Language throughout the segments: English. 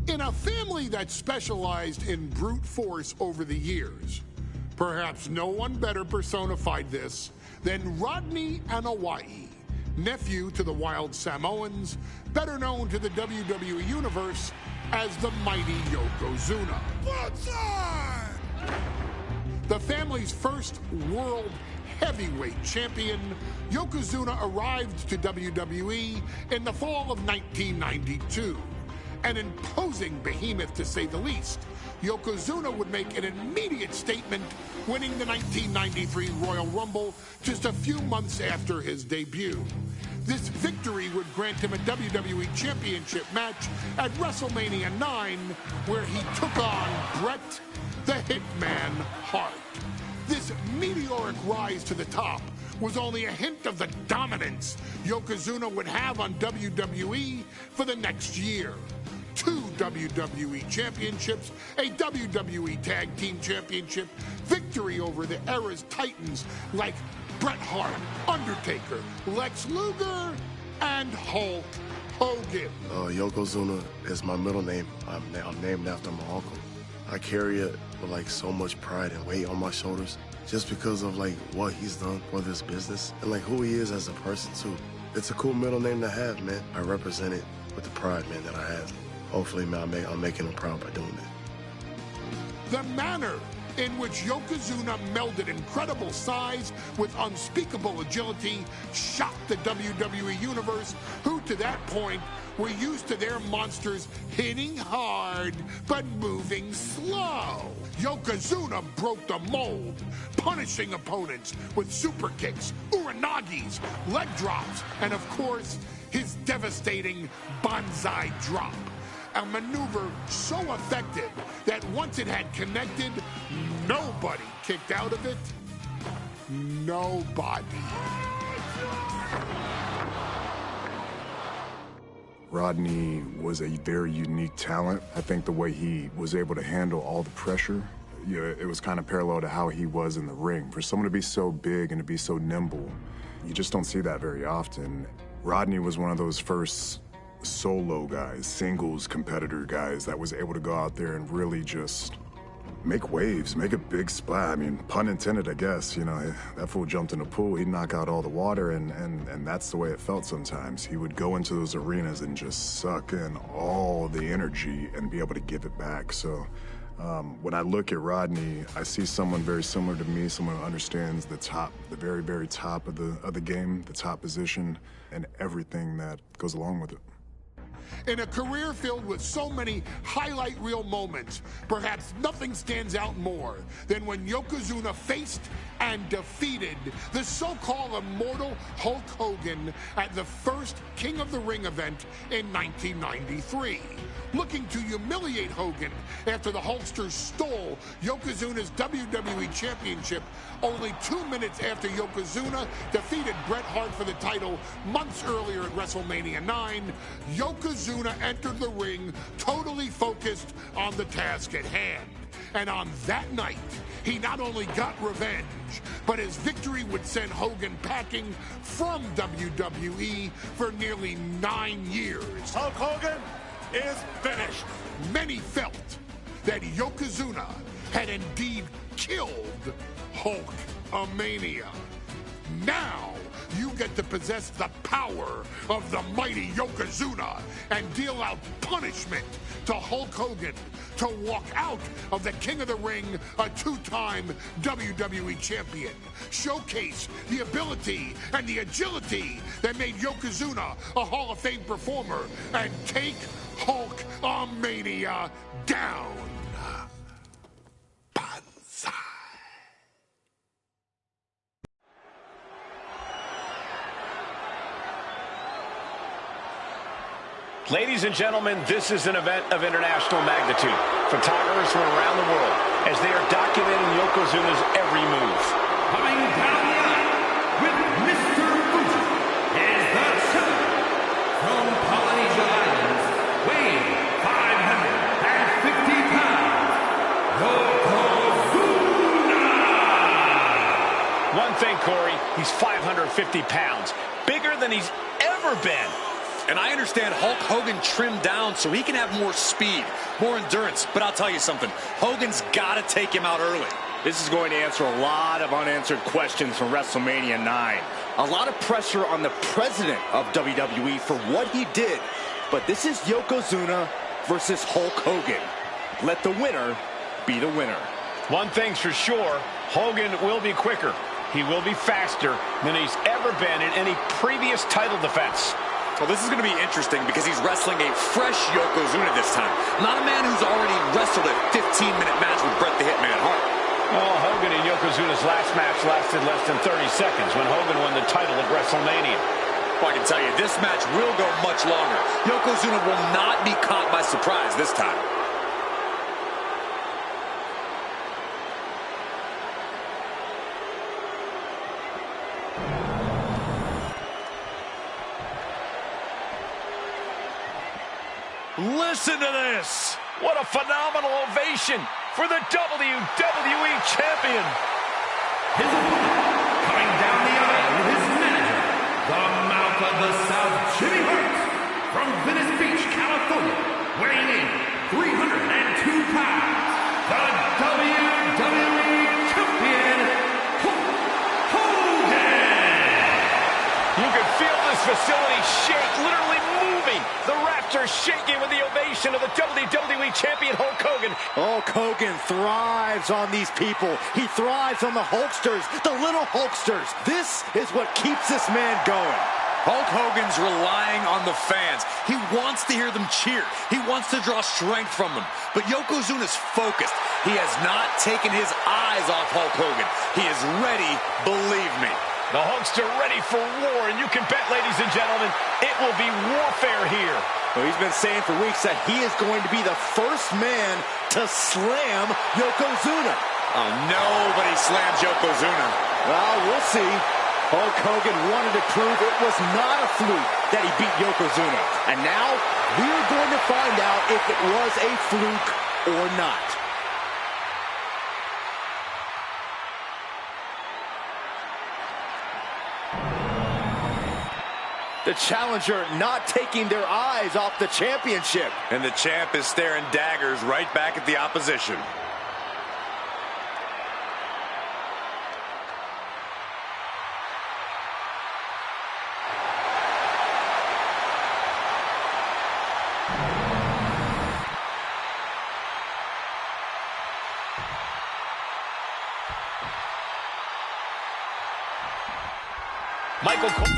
In a family that specialized in brute force over the years, perhaps no one better personified this than Rodney Anoa'i, nephew to the Wild Samoans, better known to the WWE Universe as the mighty Yokozuna. The family's first world heavyweight champion, Yokozuna arrived to WWE in the fall of 1992. An imposing behemoth, to say the least, Yokozuna would make an immediate statement, winning the 1993 Royal Rumble just a few months after his debut. This victory would grant him a WWE Championship match at WrestleMania 9, where he took on Bret the Hitman Hart. This meteoric rise to the top was only a hint of the dominance Yokozuna would have on WWE for the next year. 2 WWE championships, a WWE Tag Team Championship, victory over the era's titans like Bret Hart, Undertaker, Lex Luger, and Hulk Hogan. Yokozuna is my middle name. I'm named after my uncle. I carry it with like so much pride and weight on my shoulders just because of like what he's done for this business and like who he is as a person too. It's a cool middle name to have, man. I represent it with the pride, man, that I have. Hopefully, man, I'm making him proud by doing that. The manner in which Yokozuna melded incredible size with unspeakable agility shocked the WWE Universe, who to that point were used to their monsters hitting hard but moving slow. Yokozuna broke the mold, punishing opponents with super kicks, uranagis, leg drops, and of course, his devastating Banzai drop. A maneuver so effective that once it had connected, nobody kicked out of it. Nobody. Rodney was a very unique talent. I think the way he was able to handle all the pressure, it was kind of parallel to how he was in the ring. For someone to be so big and to be so nimble, you just don't see that very often. Rodney was one of those first solo guys, singles competitor guys that was able to go out there and really just make waves, make a big splash. I mean, pun intended, I guess. You know, that fool jumped in the pool, he'd knock out all the water, and that's the way it felt sometimes. He would go into those arenas and just suck in all the energy and be able to give it back. So when I look at Rodney, I see someone very similar to me, someone who understands the top, the very, very top of the game, the top position, and everything that goes along with it. In a career filled with so many highlight reel moments, perhaps nothing stands out more than when Yokozuna faced and defeated the so-called immortal Hulk Hogan at the first King of the Ring event in 1993. Looking to humiliate Hogan after the Hulkster stole Yokozuna's WWE Championship only 2 minutes after Yokozuna defeated Bret Hart for the title months earlier at WrestleMania 9, Yokozuna entered the ring totally focused on the task at hand. And on that night, he not only got revenge, but his victory would send Hogan packing from WWE for nearly 9 years. Hulk Hogan is finished. Many felt that Yokozuna had indeed killed Hulkamania. Now, you get to possess the power of the mighty Yokozuna and deal out punishment to Hulk Hogan to walk out of the King of the Ring a 2-time WWE champion. Showcase the ability and the agility that made Yokozuna a Hall of Fame performer and take Hulkamania down. Banzai. Ladies and gentlemen, this is an event of international magnitude. Photographers from around the world as they are documenting Yokozuna's every move. Coming down the aisle with Mr. Fuji is the champion from Polynesia Islands, weighing 550 pounds, Yokozuna! One thing, Corey, he's 550 pounds, bigger than he's ever been. And I understand Hulk Hogan trimmed down so he can have more speed, more endurance. But I'll tell you something, Hogan's got to take him out early. This is going to answer a lot of unanswered questions from WrestleMania 9. A lot of pressure on the president of WWE for what he did. But this is Yokozuna versus Hulk Hogan. Let the winner be the winner. One thing's for sure, Hogan will be quicker. He will be faster than he's ever been in any previous title defense. Well, this is going to be interesting because he's wrestling a fresh Yokozuna this time. Not a man who's already wrestled a 15-minute match with Bret the Hitman Hart. Well, Hogan and Yokozuna's last match lasted less than 30 seconds when Hogan won the title at WrestleMania. Well, I can tell you, this match will go much longer. Yokozuna will not be caught by surprise this time. Listen to this. What a phenomenal ovation for the WWE Champion. His opponent, coming down the aisle with his manager, the Mouth of the South, Jimmy Hart, from Venice Beach, California, weighing in 302 pounds, the WWE Champion, Hulk Hogan. You can feel this facility shake, literally moving. The Raptors shaking with the ovation of the WWE Champion Hulk Hogan. Hulk Hogan thrives on these people. He thrives on the Hulksters, the little Hulksters. This is what keeps this man going. Hulk Hogan's relying on the fans. He wants to hear them cheer. He wants to draw strength from them. But Yokozuna's focused. He has not taken his eyes off Hulk Hogan. He is ready, believe me. The Hulkster ready for war, and you can bet, ladies and gentlemen, it will be warfare here. Well, he's been saying for weeks that he is going to be the first man to slam Yokozuna. Oh, nobody slams Yokozuna. Well, we'll see. Hulk Hogan wanted to prove it was not a fluke that he beat Yokozuna. And now we're going to find out if it was a fluke or not. The challenger not taking their eyes off the championship. And the champ is staring daggers right back at the opposition. Michael Cole.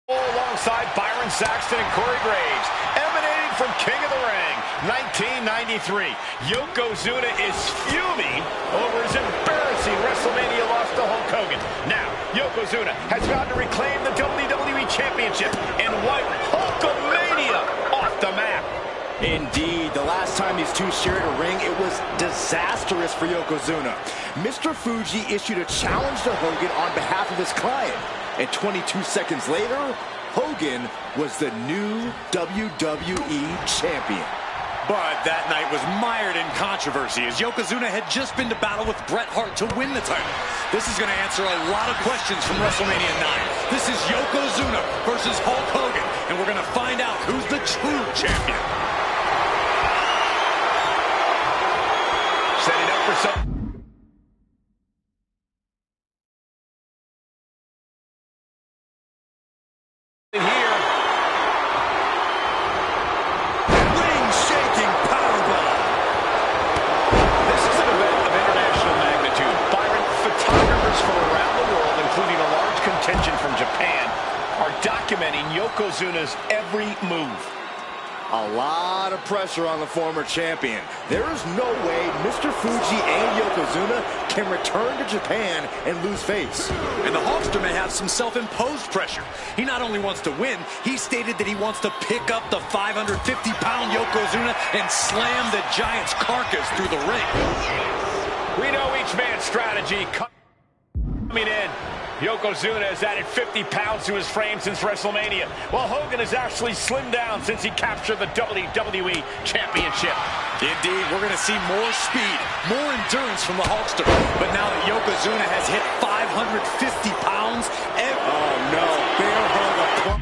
Alongside Byron Saxton and Corey Graves, emanating from King of the Ring, 1993. Yokozuna is fuming over his embarrassing WrestleMania loss to Hulk Hogan. Now, Yokozuna has vowed to reclaim the WWE Championship and wipe Hulkamania off the map. Indeed, the last time these two shared a ring, it was disastrous for Yokozuna. Mr. Fuji issued a challenge to Hogan on behalf of his client. And 22 seconds later, Hogan was the new WWE Champion. But that night was mired in controversy as Yokozuna had just been to battle with Bret Hart to win the title. This is going to answer a lot of questions from WrestleMania 9. This is Yokozuna versus Hulk Hogan, and we're going to find out who's the true champion. Setting up for some... from Japan are documenting Yokozuna's every move. A lot of pressure on the former champion. There is no way Mr. Fuji and Yokozuna can return to Japan and lose face. And the Hulkster may have some self-imposed pressure. He not only wants to win, he stated that he wants to pick up the 550-pound Yokozuna and slam the Giant's carcass through the ring. We know each man's strategy coming in. Yokozuna has added 50 pounds to his frame since WrestleMania, while Hogan has actually slimmed down since he captured the WWE Championship. Indeed, we're going to see more speed, more endurance from the Hulkster. But now that Yokozuna has hit 550 pounds, oh no, bear hug.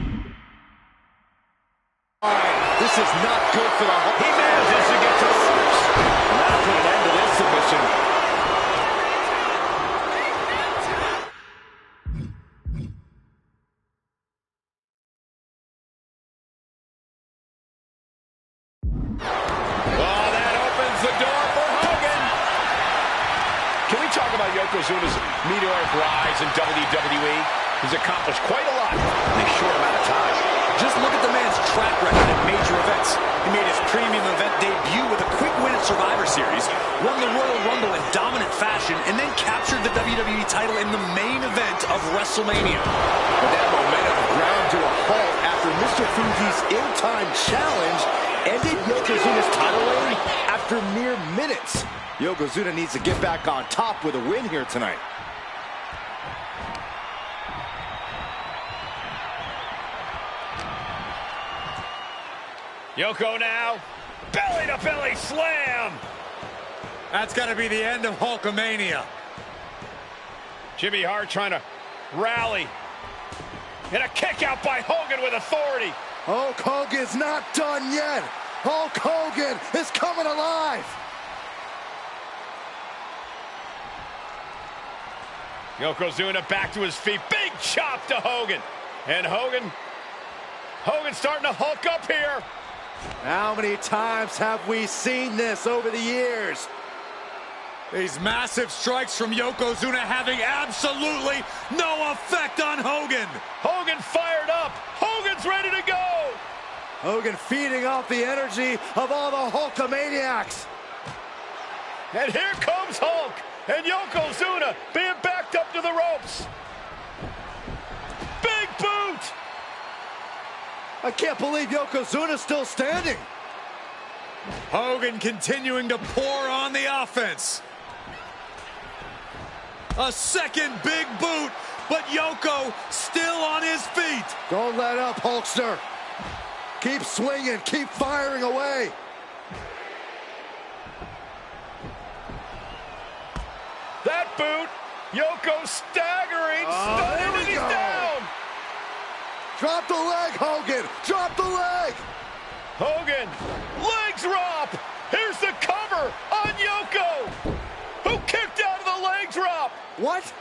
This is not good for the Hulk. He manages to get to the ropes. And that'll put an end to this submission. Yokozuna's meteoric rise in WWE. He's accomplished quite a lot in a short amount of time. Just look at the man's track record at major events. He made his premium event debut with a quick win at Survivor Series, won the Royal Rumble in dominant fashion, and then captured the WWE title in the main event of WrestleMania. But that momentum ground to a halt after Mr. Fuji's ill-timed challenge ended Yokozuna's title reign after mere minutes. Yokozuna needs to get back on top with a win here tonight. Yoko now, belly-to-belly slam. That's got to be the end of Hulkamania. Jimmy Hart trying to rally. And a kick out by Hogan with authority. Hulk Hogan's not done yet. Hulk Hogan is coming alive. Yokozuna back to his feet. Big chop to Hogan. And Hogan's starting to hulk up here. How many times have we seen this over the years? These massive strikes from Yokozuna having absolutely no effect on Hogan. Hogan fired up. Hogan's ready to go. Hogan feeding off the energy of all the Hulkamaniacs. And here comes Hulk. And Yokozuna being backed up to the ropes. Big boot. I can't believe Yokozuna's still standing. Hogan continuing to pour on the offense. A second big boot, but Yoko still on his feet. Don't let up, Hulkster. Keep swinging, keep firing away. That boot, Yoko staggering, stunning, and he's down. Drop the leg, Hogan. Drop the leg. Hogan, leg drop. Here's the cover on Yoko, who kicked out of the leg drop. What?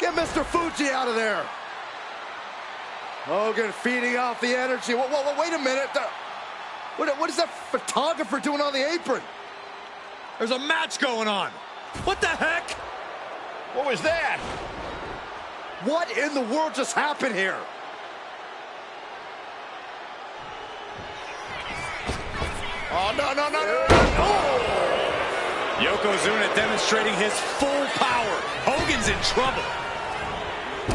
Get Mr. Fuji out of there. Hogan feeding off the energy. Whoa, wait a minute. What is that photographer doing on the apron? There's a match going on. What the heck? What was that? What in the world just happened here? Oh, no. Yokozuna demonstrating his full power. Hogan's in trouble.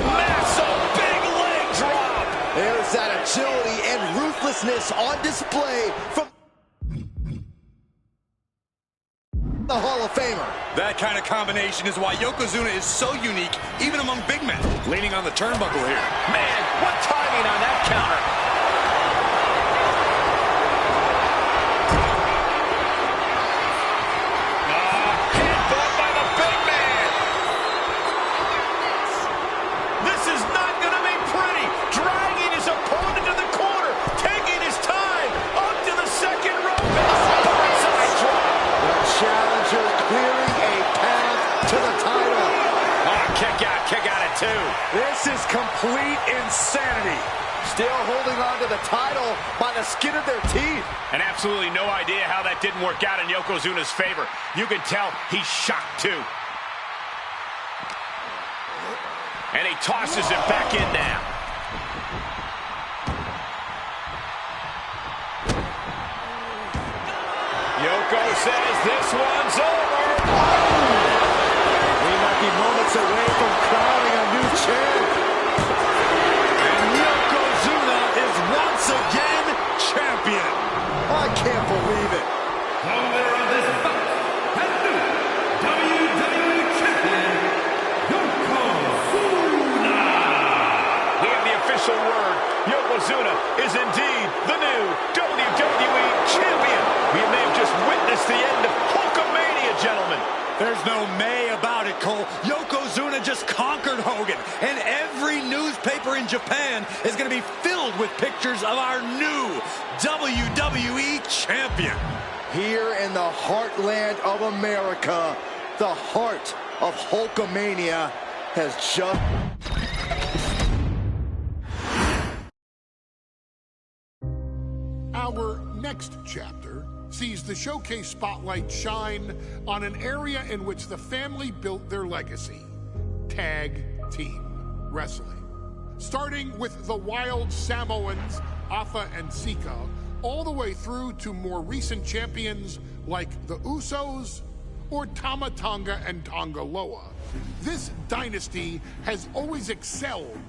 Massive big leg drop. There's that agility and ruthlessness on display from the Hall of Famer. That kind of combination is why Yokozuna is so unique, even among big men. Leaning on the turnbuckle here. Man, what timing on that counter. Headbutt by the big man. This is not going to be pretty. Dragging his opponent to the corner. Taking his time. Up to the second rope. Side drop. The challenger clearing a path to the title. Kick out at 2. This is complete insanity. Still holding on to the title by the skin of their teeth. And absolutely no idea how that didn't work out in Yokozuna's favor. You can tell he's shocked too. And he tosses him back in now. Yoko says this one's over. We might be moments away from crowning a new champ. And Yokozuna is once again champion. I can't believe it. The winner of this bout, and new WWE Champion, Yokozuna. in Japan is going to be filled with pictures of our new WWE champion. Here in the heartland of America, the heart of Hulkamania has just... Our next chapter sees the showcase spotlight shine on an area in which the family built their legacy: tag team wrestling. Starting with the Wild Samoans, Afa and Sika, all the way through to more recent champions like the Usos or Tama Tonga and Tonga Loa. This dynasty has always excelled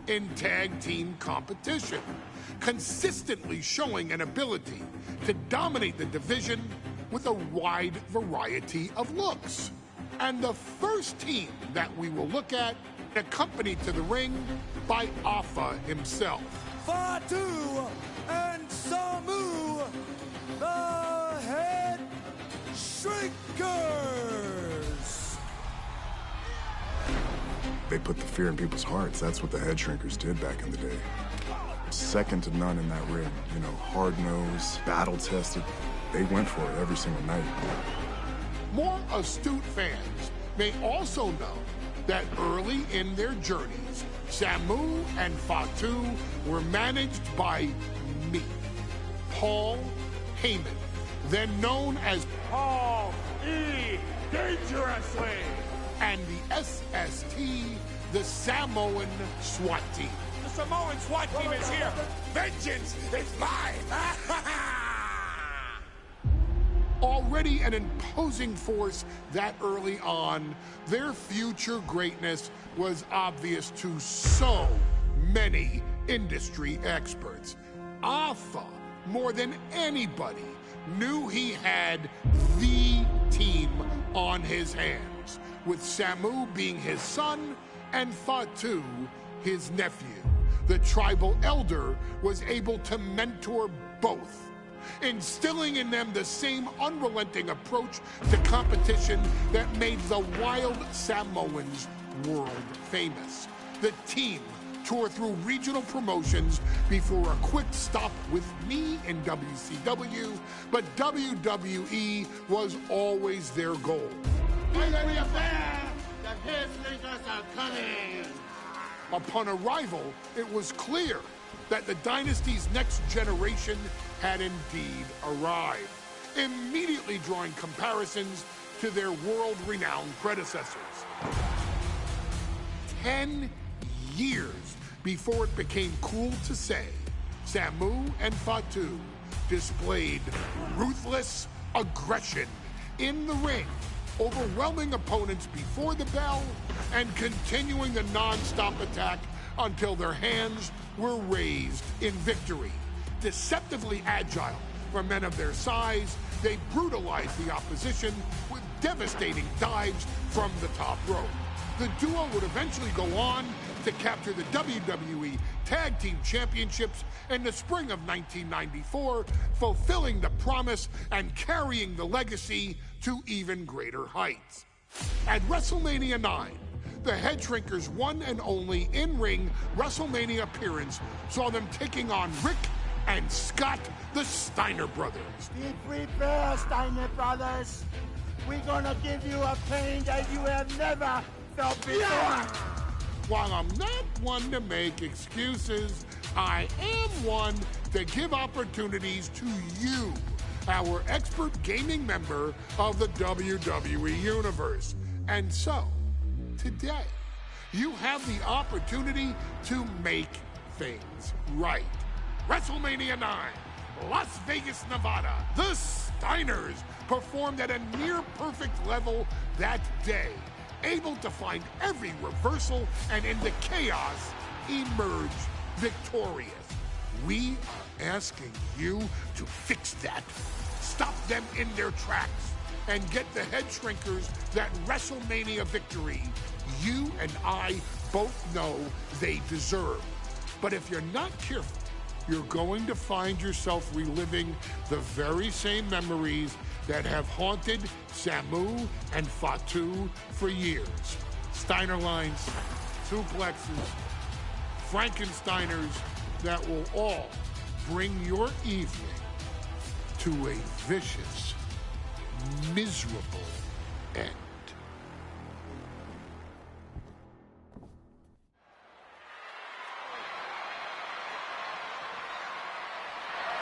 in tag team competition, consistently showing an ability to dominate the division with a wide variety of looks. And the first team that we will look at, accompanied to the ring by Afa himself. Fatu and Samu, the Head Shrinkers. They put the fear in people's hearts. That's what the Head Shrinkers did back in the day. Second to none in that ring. You know, hard-nosed, battle-tested. They went for it every single night. More astute fans may also know that early in their journeys, Samu and Fatu were managed by me, Paul Heyman, then known as Paul E. Dangerously. and the SST, the Samoan SWAT team. The Samoan SWAT team is here. Vengeance is mine. Already an imposing force that early on, their future greatness was obvious to so many industry experts. Afa, more than anybody, knew he had the team on his hands, with Samu being his son and Fatu his nephew. The tribal elder was able to mentor both, instilling in them the same unrelenting approach to competition that made the Wild Samoans world famous. The team toured through regional promotions before a quick stop with me in WCW, but WWE was always their goal. Upon arrival, it was clear that the dynasty's next generation had indeed arrived, immediately drawing comparisons to their world-renowned predecessors. 10 years before it became cool to say, Samu and Fatu displayed ruthless aggression in the ring, overwhelming opponents before the bell and continuing the non-stop attack until their hands were raised in victory. Deceptively agile for men of their size, they brutalized the opposition with devastating dives from the top rope. The duo would eventually go on to capture the WWE Tag Team Championships in the spring of 1994, fulfilling the promise and carrying the legacy to even greater heights. At WrestleMania 9, the Head Shrinkers' one and only in-ring WrestleMania appearance saw them taking on Rick and Scott, the Steiner brothers. Be prepared, Steiner brothers. We're gonna give you a pain that you have never felt before. While I'm not one to make excuses, I am one to give opportunities to you, our expert gaming member of the WWE Universe. And so, today, you have the opportunity to make things right. WrestleMania 9, Las Vegas, Nevada. The Steiners performed at a near-perfect level that day, able to find every reversal and in the chaos emerge victorious. We are asking you to fix that, stop them in their tracks, and get the Head Shrinkers that WrestleMania victory you and I both know they deserve. But if you're not careful, you're going to find yourself reliving the very same memories that have haunted Samu and Fatu for years. Steiner lines, suplexes, Frankensteiners that will all bring your evening to a vicious, miserable end.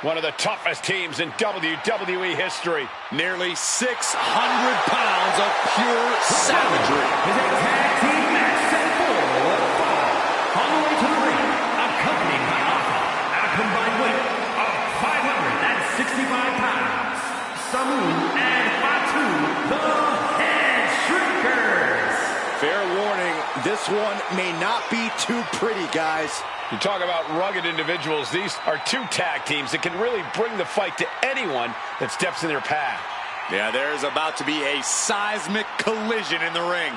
One of the toughest teams in WWE history. Nearly 600 pounds of pure savagery. Is a tag team match set for one fall. On the way to the ring, accompanied by Alpha at a combined weight of 565 pounds. Samu and Fatu, the Head Shrinkers. Fair warning, this one may not be too pretty, guys. You talk about rugged individuals. These are two tag teams that can really bring the fight to anyone that steps in their path. Yeah, there's about to be a seismic collision in the ring.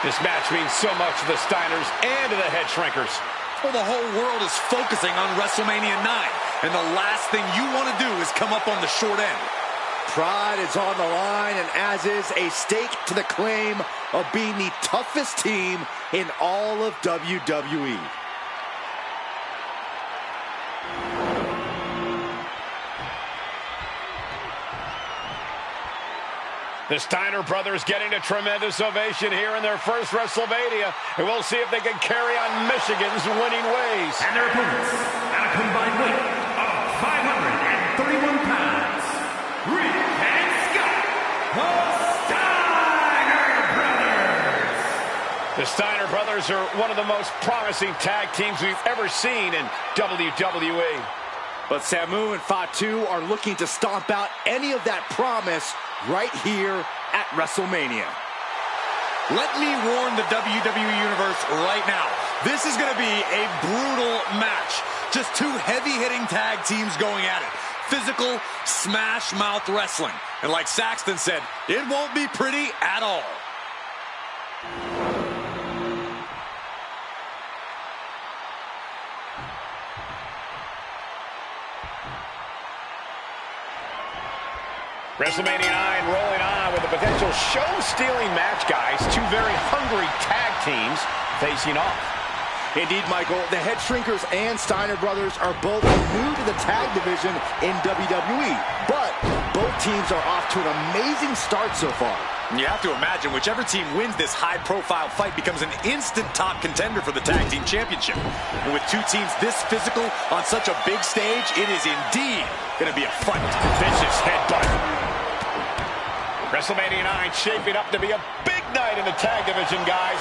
This match means so much to the Steiners and to the Head Shrinkers. Well, the whole world is focusing on WrestleMania 9, and the last thing you want to do is come up on the short end. Pride is on the line, and as is a stake to the claim of being the toughest team in all of WWE. The Steiner brothers getting a tremendous ovation here in their first WrestleMania. And we'll see if they can carry on Michigan's winning ways. And their opponents, at a combined weight of 531 pounds, Rick and Scott, the Steiner Brothers. The Steiner brothers are one of the most promising tag teams we've ever seen in WWE. But Samu and Fatu are looking to stomp out any of that promise right here at WrestleMania. Let me warn the WWE Universe right now. This is going to be a brutal match. Just two heavy-hitting tag teams going at it. Physical, smash-mouth wrestling. And like Saxton said, it won't be pretty at all. WrestleMania 9 rolling on with a potential show-stealing match, guys. Two very hungry tag teams facing off. Indeed, Michael, the Head Shrinkers and Steiner brothers are both new to the tag division in WWE, but both teams are off to an amazing start so far. You have to imagine whichever team wins this high-profile fight becomes an instant top contender for the Tag Team Championship. And with two teams this physical on such a big stage, it is indeed going to be a fight. Vicious headbutt. WrestleMania 9 shaping up to be a big night in the tag division, guys.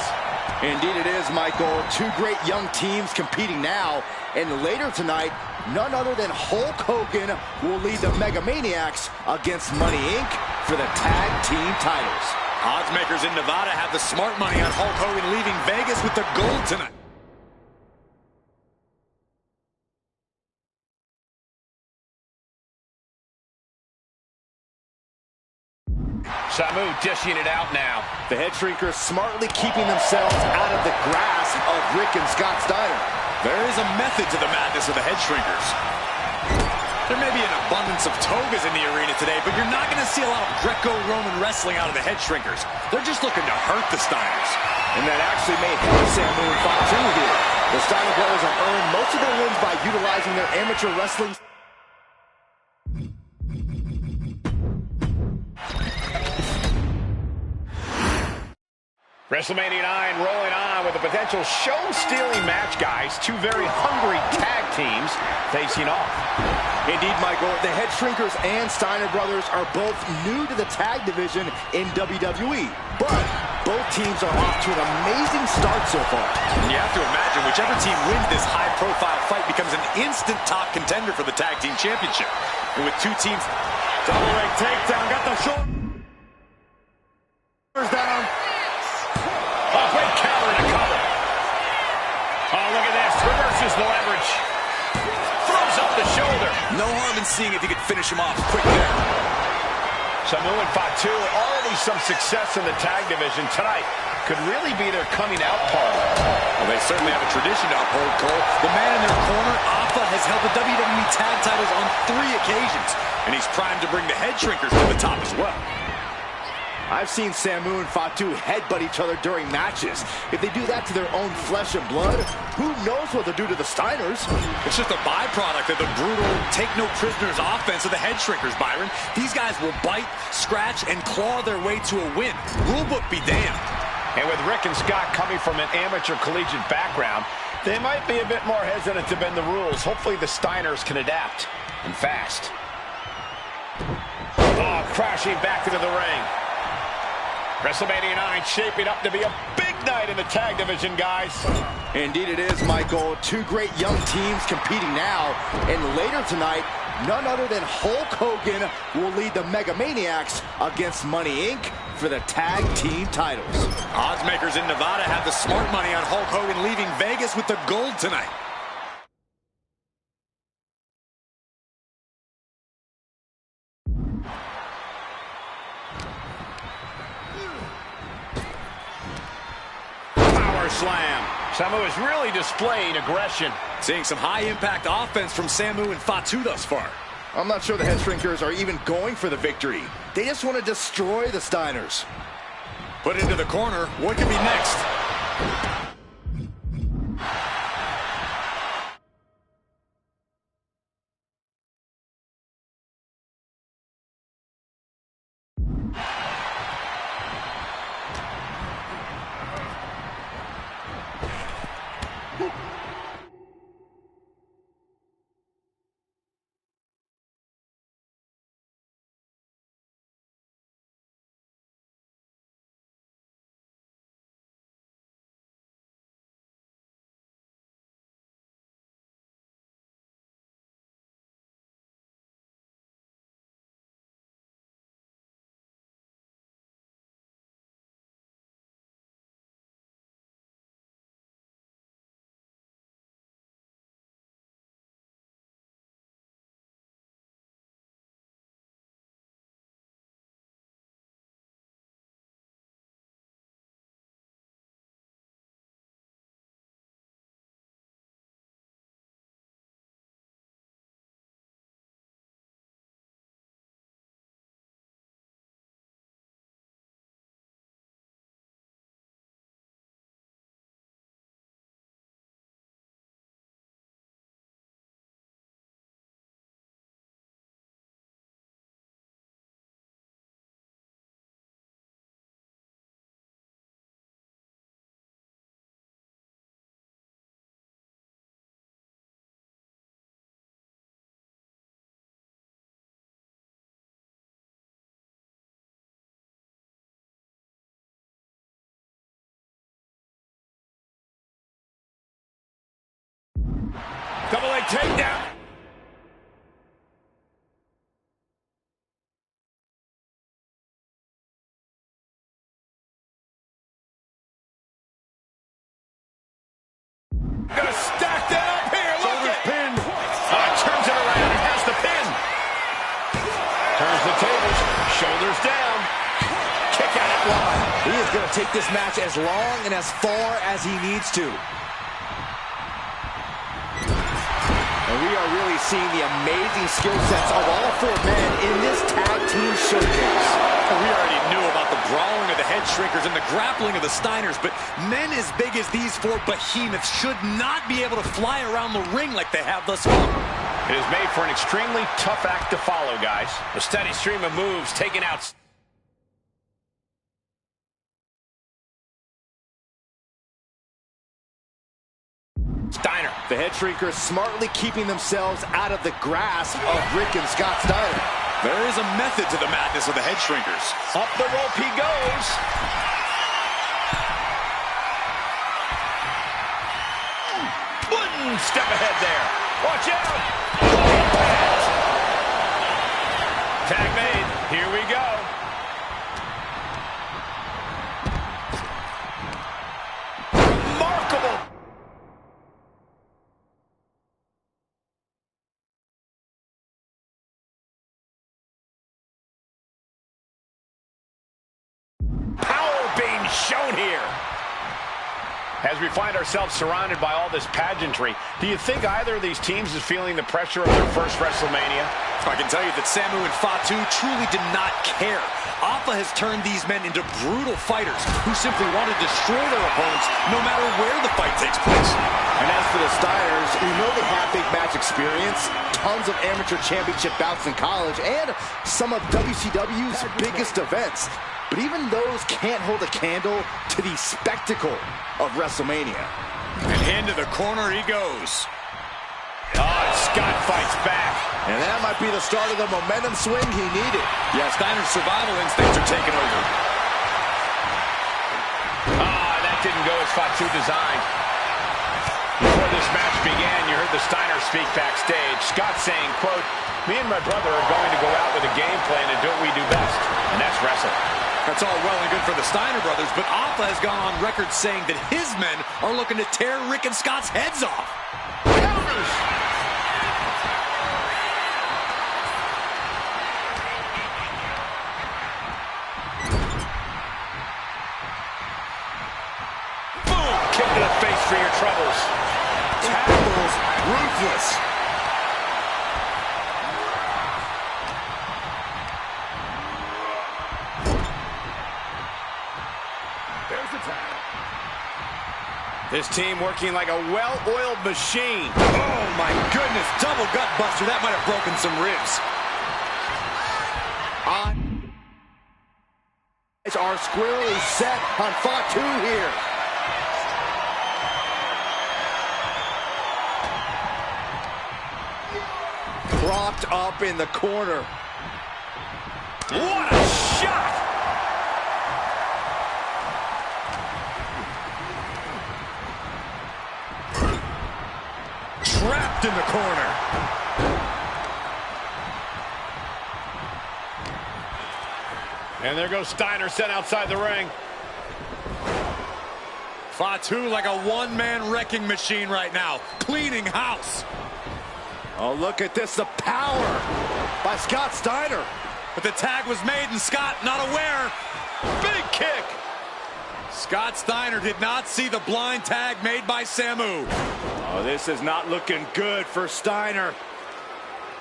Indeed it is, Michael. Two great young teams competing now. And later tonight, none other than Hulk Hogan will lead the Mega Maniacs against Money Inc. for the tag team titles. Odds makers in Nevada have the smart money on Hulk Hogan leaving Vegas with the gold tonight. Samu dishing it out now. The Head Shrinkers smartly keeping themselves out of the grasp of Rick and Scott Steiner. There is a method to the madness of the Head Shrinkers. There may be an abundance of togas in the arena today, but you're not going to see a lot of Greco-Roman wrestling out of the Head Shrinkers. They're just looking to hurt the Steiners. And that actually may help Samu and Fatu here. The Steiner brothers have earned most of their wins by utilizing their amateur wrestling. WrestleMania 9 rolling on with a potential show-stealing match, guys. Two very hungry tag teams facing off. Indeed, Michael, the Head Shrinkers and Steiner brothers are both new to the tag division in WWE, but both teams are off to an amazing start so far. You have to imagine whichever team wins this high-profile fight becomes an instant top contender for the Tag Team Championship. And with two teams... Double leg takedown, got the shoulders down. Oh, great counter to cover. Oh, look at this. Reverses the leverage. Throws up the shoulder. No harm in seeing if you could finish him off quick there. Samu and Fatu, already some success in the tag division tonight. Could really be their coming out party. Well, they they certainly have a tradition to uphold, Cole. The man in their corner, Alpha, has held the WWE Tag Titles on 3 occasions, and he's primed to bring the Head Shrinkers to the top as well. I've seen Samu and Fatu headbutt each other during matches. If they do that to their own flesh and blood, who knows what they'll do to the Steiners? It's just a byproduct of the brutal take-no-prisoners offense of the Head Shrinkers, Byron. These guys will bite, scratch, and claw their way to a win. Rulebook be damned. And with Rick and Scott coming from an amateur collegiate background, they might be a bit more hesitant to bend the rules. Hopefully the Steiners can adapt, and fast. Oh, crashing back into the ring. WrestleMania 9 shaping up to be a big night in the tag division, guys. Indeed it is, Michael. 2 great young teams competing now. And later tonight, none other than Hulk Hogan will lead the Mega Maniacs against Money Inc. for the tag team titles. Oddsmakers in Nevada have the smart money on Hulk Hogan leaving Vegas with the gold tonight. Slam. Samu is really displaying aggression. Seeing some high-impact offense from Samu and Fatu thus far. I'm not sure the Head Shrinkers are even going for the victory. They just want to destroy the Steiners. Put into the corner. What could be next? Double leg takedown. Gonna stack that up here. Look at pin. Turns it around and has the pin. Turns the tables. Shoulders down. Kick out at one. He is going to take this match as long and as far as he needs to. And we are really seeing the amazing skill sets of all 4 men in this tag team showcase. We already knew about the brawling of the Head Shrinkers and the grappling of the Steiners, but men as big as these 4 behemoths should not be able to fly around the ring like they have thus far. It is made for an extremely tough act to follow, guys. A steady stream of moves taken out. Steiner. The Head Shrinkers smartly keeping themselves out of the grasp of Rick and Scott Steiner. There is a method to the madness of the Head Shrinkers. Up the rope he goes. One step ahead there. Watch out. Tag made. Here we go. Remarkable. Power being shown here. As we find ourselves surrounded by all this pageantry, do you think either of these teams is feeling the pressure of their first WrestleMania? I can tell you that Samu and Fatu truly did not care. Alpha has turned these men into brutal fighters who simply want to destroy their opponents no matter where the fight takes place. And as for the Steiners, we know they have big match experience, tons of amateur championship bouts in college, and some of WCW's biggest events. But even those can't hold a candle to the spectacle of WrestleMania. And into the corner he goes. Oh, and Scott fights back. And that might be the start of the momentum swing he needed. Yeah, Steiner's survival instincts are taking over. That didn't go as Fatu designed. Before this match began, you heard the Steiners speak backstage. Scott saying, quote, "Me and my brother are going to go out with a game plan and do what we do best, and that's wrestle." That's all well and good for the Steiner brothers, but Alpha has gone on record saying that his men are looking to tear Rick and Scott's heads off. Counters! Boom! Kick to the face for your troubles. Tackles ruthless. There's the tag. This team working like a well-oiled machine. Oh my goodness, double gut buster. That might have broken some ribs. Eyes are squarely set on Fatu here. Propped up in the corner. What a shot! Trapped in the corner. And there goes Steiner sent outside the ring. Fatu like a one-man wrecking machine right now, cleaning house. Oh, look at this, the power by Scott Steiner. But the tag was made and Scott not aware. Big kick. Scott Steiner did not see the blind tag made by Samu. Oh, this is not looking good for Steiner.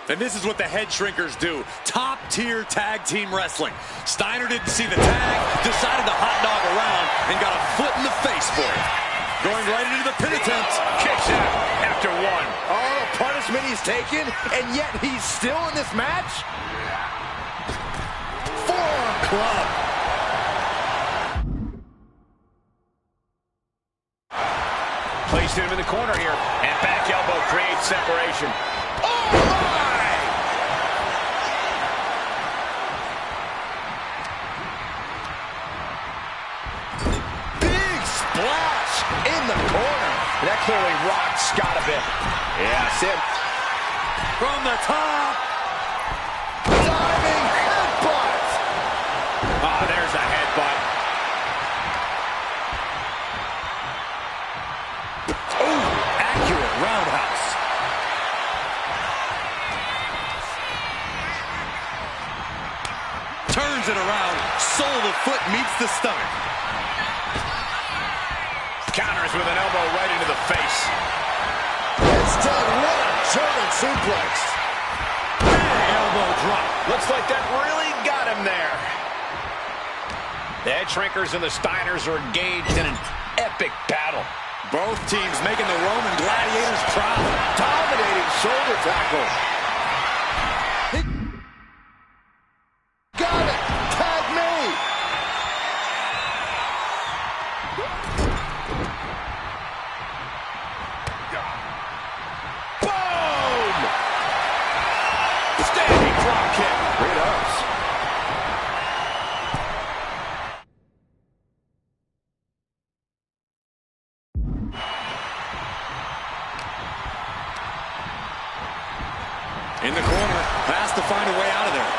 And this is what the head shrinkers do. Top-tier tag team wrestling. Steiner didn't see the tag, decided to hot dog around, and got a foot in the face for it. Going right into the pin attempt. Kicks out after one. Oh, the punishment he's taken, and yet he's still in this match? Forearm club. Placed him in the corner here, and back elbow creates separation. Oh, my! Big splash in the corner. That clearly rocked Scott a bit. Yeah, Sim. From the top. Diving headbutt. Ah, there's a headbutt. Accurate roundhouse. Turns it around. Sole of the foot meets the stomach. Counters with an elbow right into the face. Instead, what a German suplex. Big elbow drop. Looks like that really got him there. The head shrinkers and the Steiners are engaged in an epic battle. Both teams making the Roman gladiators proud. Dominating shoulder tackle. Got it. Tag made. Boom! Standing drop kick. Great ups. In the corner, has to find a way out of there.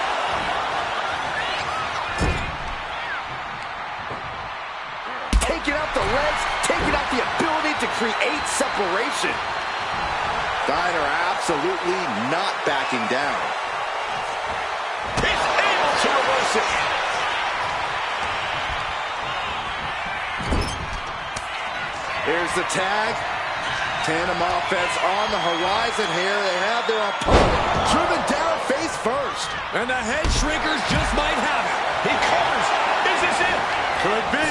Taking out the legs, taking out the ability to create separation. Steiner absolutely not backing down. He's able to reverse it. Here's the tag. Tandem offense on the horizon here. They have their opponent driven down face first. And the head shrinkers just might have it. He covers. Is this it? Could be.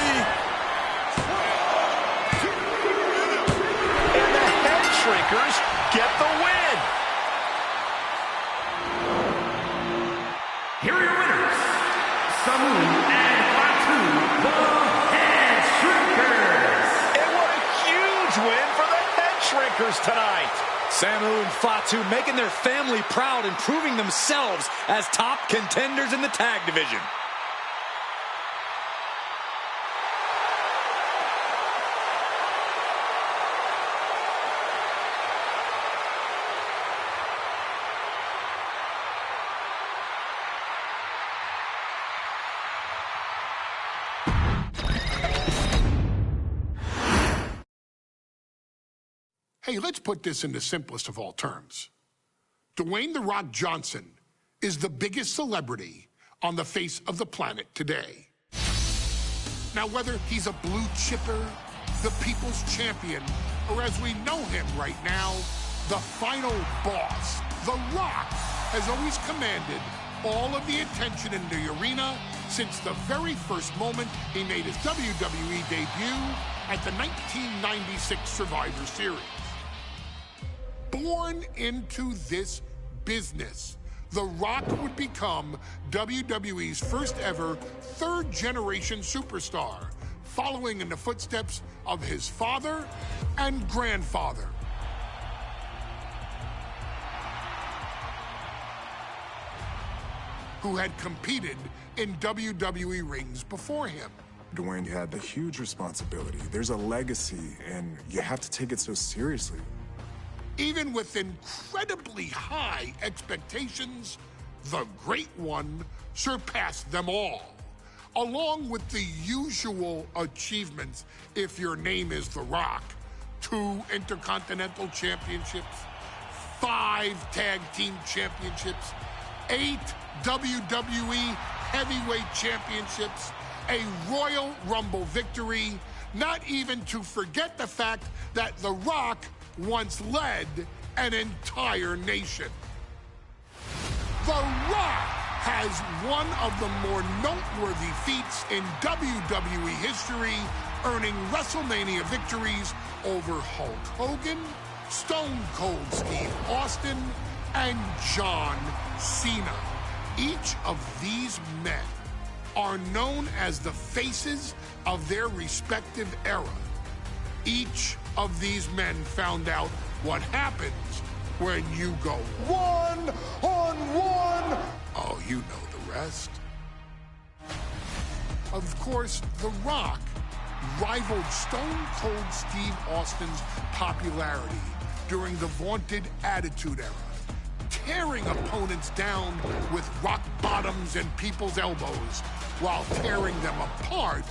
And the head shrinkers get the win. Here are your winners, Samu and Fatu, the Head Shrinkers. And what a huge win for the Head Shrinkers tonight. Samu and Fatu making their family proud and proving themselves as top contenders in the tag division. Hey, let's put this in the simplest of all terms. Dwayne "The Rock" Johnson is the biggest celebrity on the face of the planet today. Now, whether he's a blue chipper, the people's champion, or as we know him right now, the final boss, The Rock has always commanded all of the attention in the arena since the very first moment he made his WWE debut at the 1996 Survivor Series. Born into this business, The Rock would become WWE's first ever third-generation superstar, following in the footsteps of his father and grandfather. Who had competed in WWE rings before him. Dwayne had the huge responsibility. There's a legacy, and you have to take it so seriously. Even with incredibly high expectations, the Great One surpassed them all, along with the usual achievements if your name is The Rock: 2 Intercontinental Championships, 5 Tag Team Championships, 8 WWE Heavyweight Championships, a Royal Rumble victory, not even to forget the fact that The Rock once led an entire nation. The Rock has one of the more noteworthy feats in WWE history, earning WrestleMania victories over Hulk Hogan, Stone Cold Steve Austin, and John Cena. Each of these men are known as the faces of their respective era. Each of these men found out what happens when you go one-on-one. Oh, you know the rest. Of course, The Rock rivaled Stone Cold Steve Austin's popularity during the vaunted Attitude Era, tearing opponents down with rock bottoms and people's elbows while tearing them apart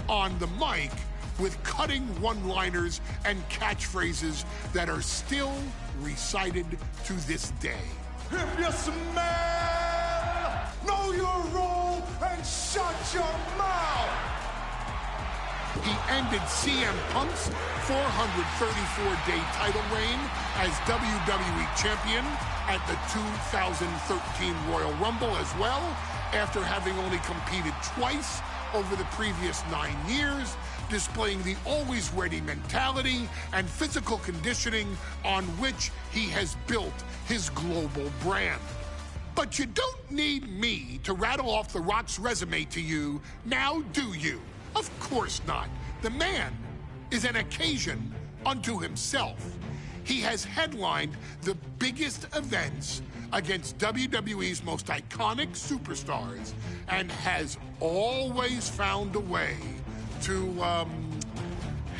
on the mic with cutting one-liners and catchphrases that are still recited to this day. If you smell, know your role and shut your mouth. He ended CM Punk's 434-day title reign as WWE Champion at the 2013 Royal Rumble as well, after having only competed twice over the previous 9 years, displaying the always-ready mentality and physical conditioning on which he has built his global brand. But you don't need me to rattle off The Rock's resume to you, now do you? Of course not. The man is an occasion unto himself. He has headlined the biggest events against WWE's most iconic superstars and has always found a way to,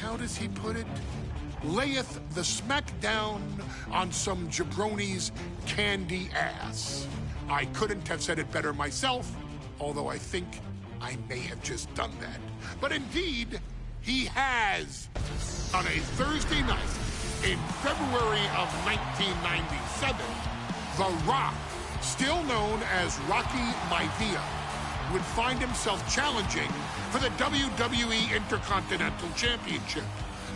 how does he put it? Layeth the smackdown on some jabroni's candy ass. I couldn't have said it better myself, although I think I may have just done that. But indeed, he has. On a Thursday night in February of 1997, The Rock, still known as Rocky Maivia, would find himself challenging for the WWE Intercontinental Championship.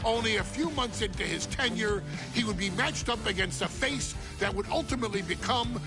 Only a few months into his tenure, he would be matched up against a face that would ultimately become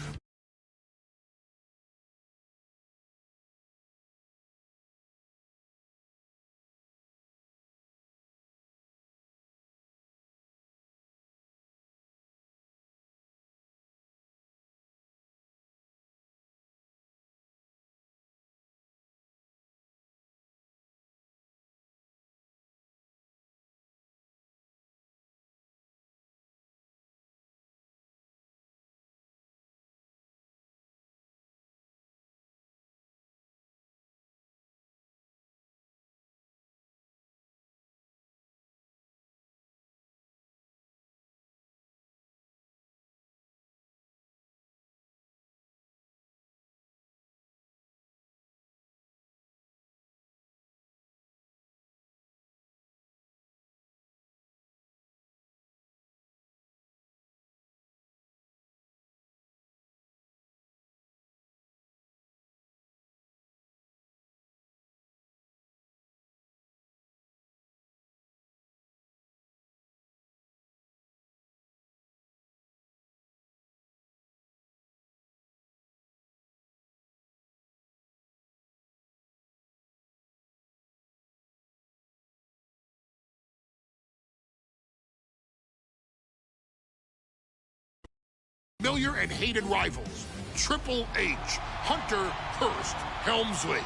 familiar and hated rivals, Triple H, Hunter Hearst Helmsley.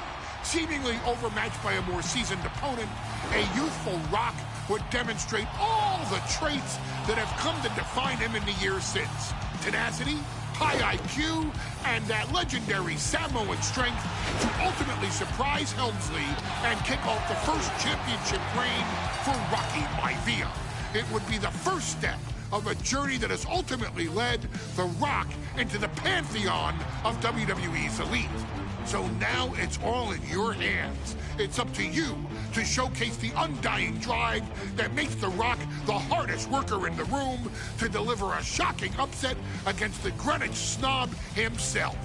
Seemingly overmatched by a more seasoned opponent, a youthful Rock would demonstrate all the traits that have come to define him in the years since. Tenacity, high IQ, and that legendary Samoan strength to ultimately surprise Helmsley and kick off the first championship reign for Rocky Maivia. It would be the first step of a journey that has ultimately led The Rock into the pantheon of WWE's elite. So now it's all in your hands. It's up to you to showcase the undying drive that makes The Rock the hardest worker in the room to deliver a shocking upset against the Greenwich snob himself.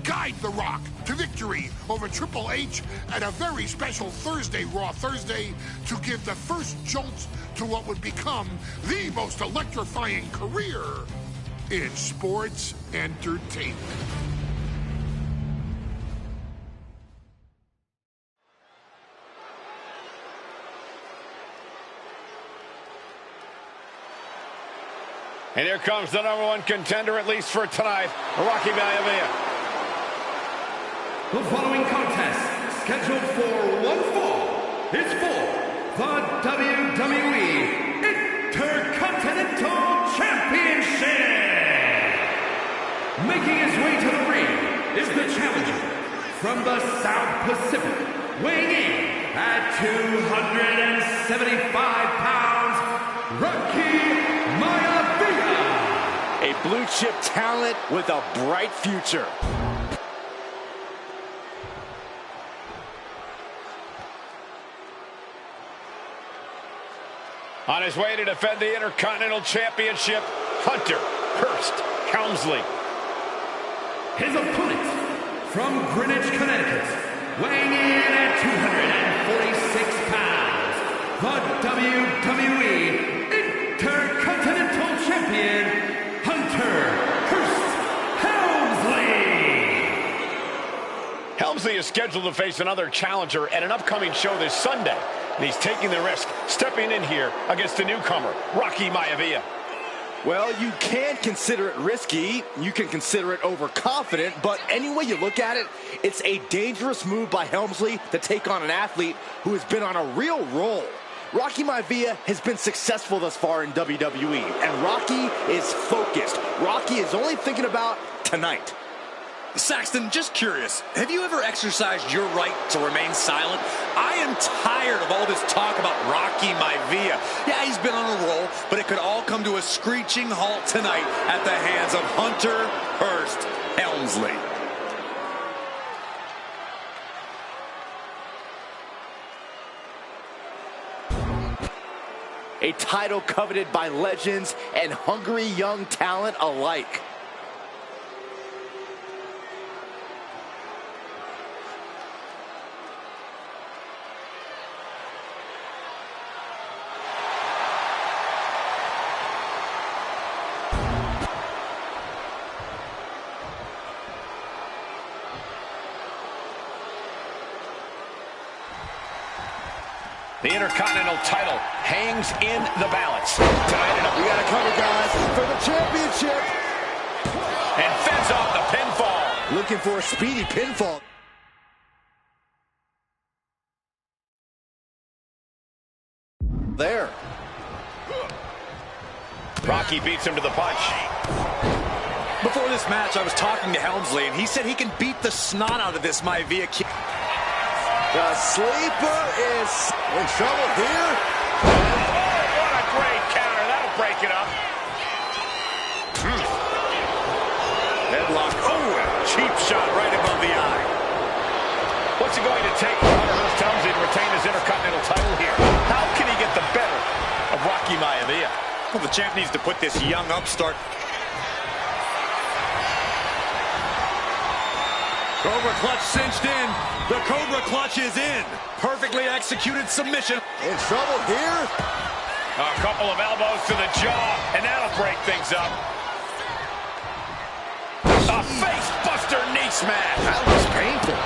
Guide The Rock to victory over Triple H at a very special Thursday Raw Thursday to give the first jolts to what would become the most electrifying career in sports entertainment. And here comes the #1 contender, at least for tonight, Rocky Maivia. The following contest, scheduled for one fall, is for the WWE Intercontinental Championship. Making his way to the ring is the challenger from the South Pacific, weighing in at 275 pounds, Rocky Maivia. A blue chip talent with a bright future. On his way to defend the Intercontinental Championship, Hunter Hearst Helmsley. His opponent from Greenwich, Connecticut, weighing in at 246 pounds, the WWE Intercontinental Champion, Hunter Hearst Helmsley. Helmsley is scheduled to face another challenger at an upcoming show this Sunday. And he's taking the risk, stepping in here against the newcomer, Rocky Maivia. Well, you can consider it risky, you can consider it overconfident, but any way you look at it, it's a dangerous move by Helmsley to take on an athlete who has been on a real roll. Rocky Maivia has been successful thus far in WWE, and Rocky is focused. Rocky is only thinking about tonight. Saxton, just curious, have you ever exercised your right to remain silent? I am tired of all this talk about Rocky Maivia. Yeah, he's been on a roll, but it could all come to a screeching halt tonight at the hands of Hunter Hearst Helmsley. A title coveted by legends and hungry young talent alike. The Intercontinental title hangs in the balance. Tonight, we got to cover, guys, for the championship. And fends off the pinfall. Looking for a speedy pinfall. There. Rocky beats him to the punch. Before this match, I was talking to Helmsley, and he said he can beat the snot out of this Maivia kid. The sleeper is in trouble here. Oh, what a great counter. That'll break it up. Headlock. Oh, cheap shot right above the eye. What's it going to take for Hunter Hearst Helmsley to retain his Intercontinental title here? How can he get the better of Rocky Maivia? Well, the champ needs to put this young upstart. Cobra clutch cinched in. The Cobra clutch is in. Perfectly executed submission. In trouble here. A couple of elbows to the jaw, and that'll break things up. A face buster knee smash. That was painful.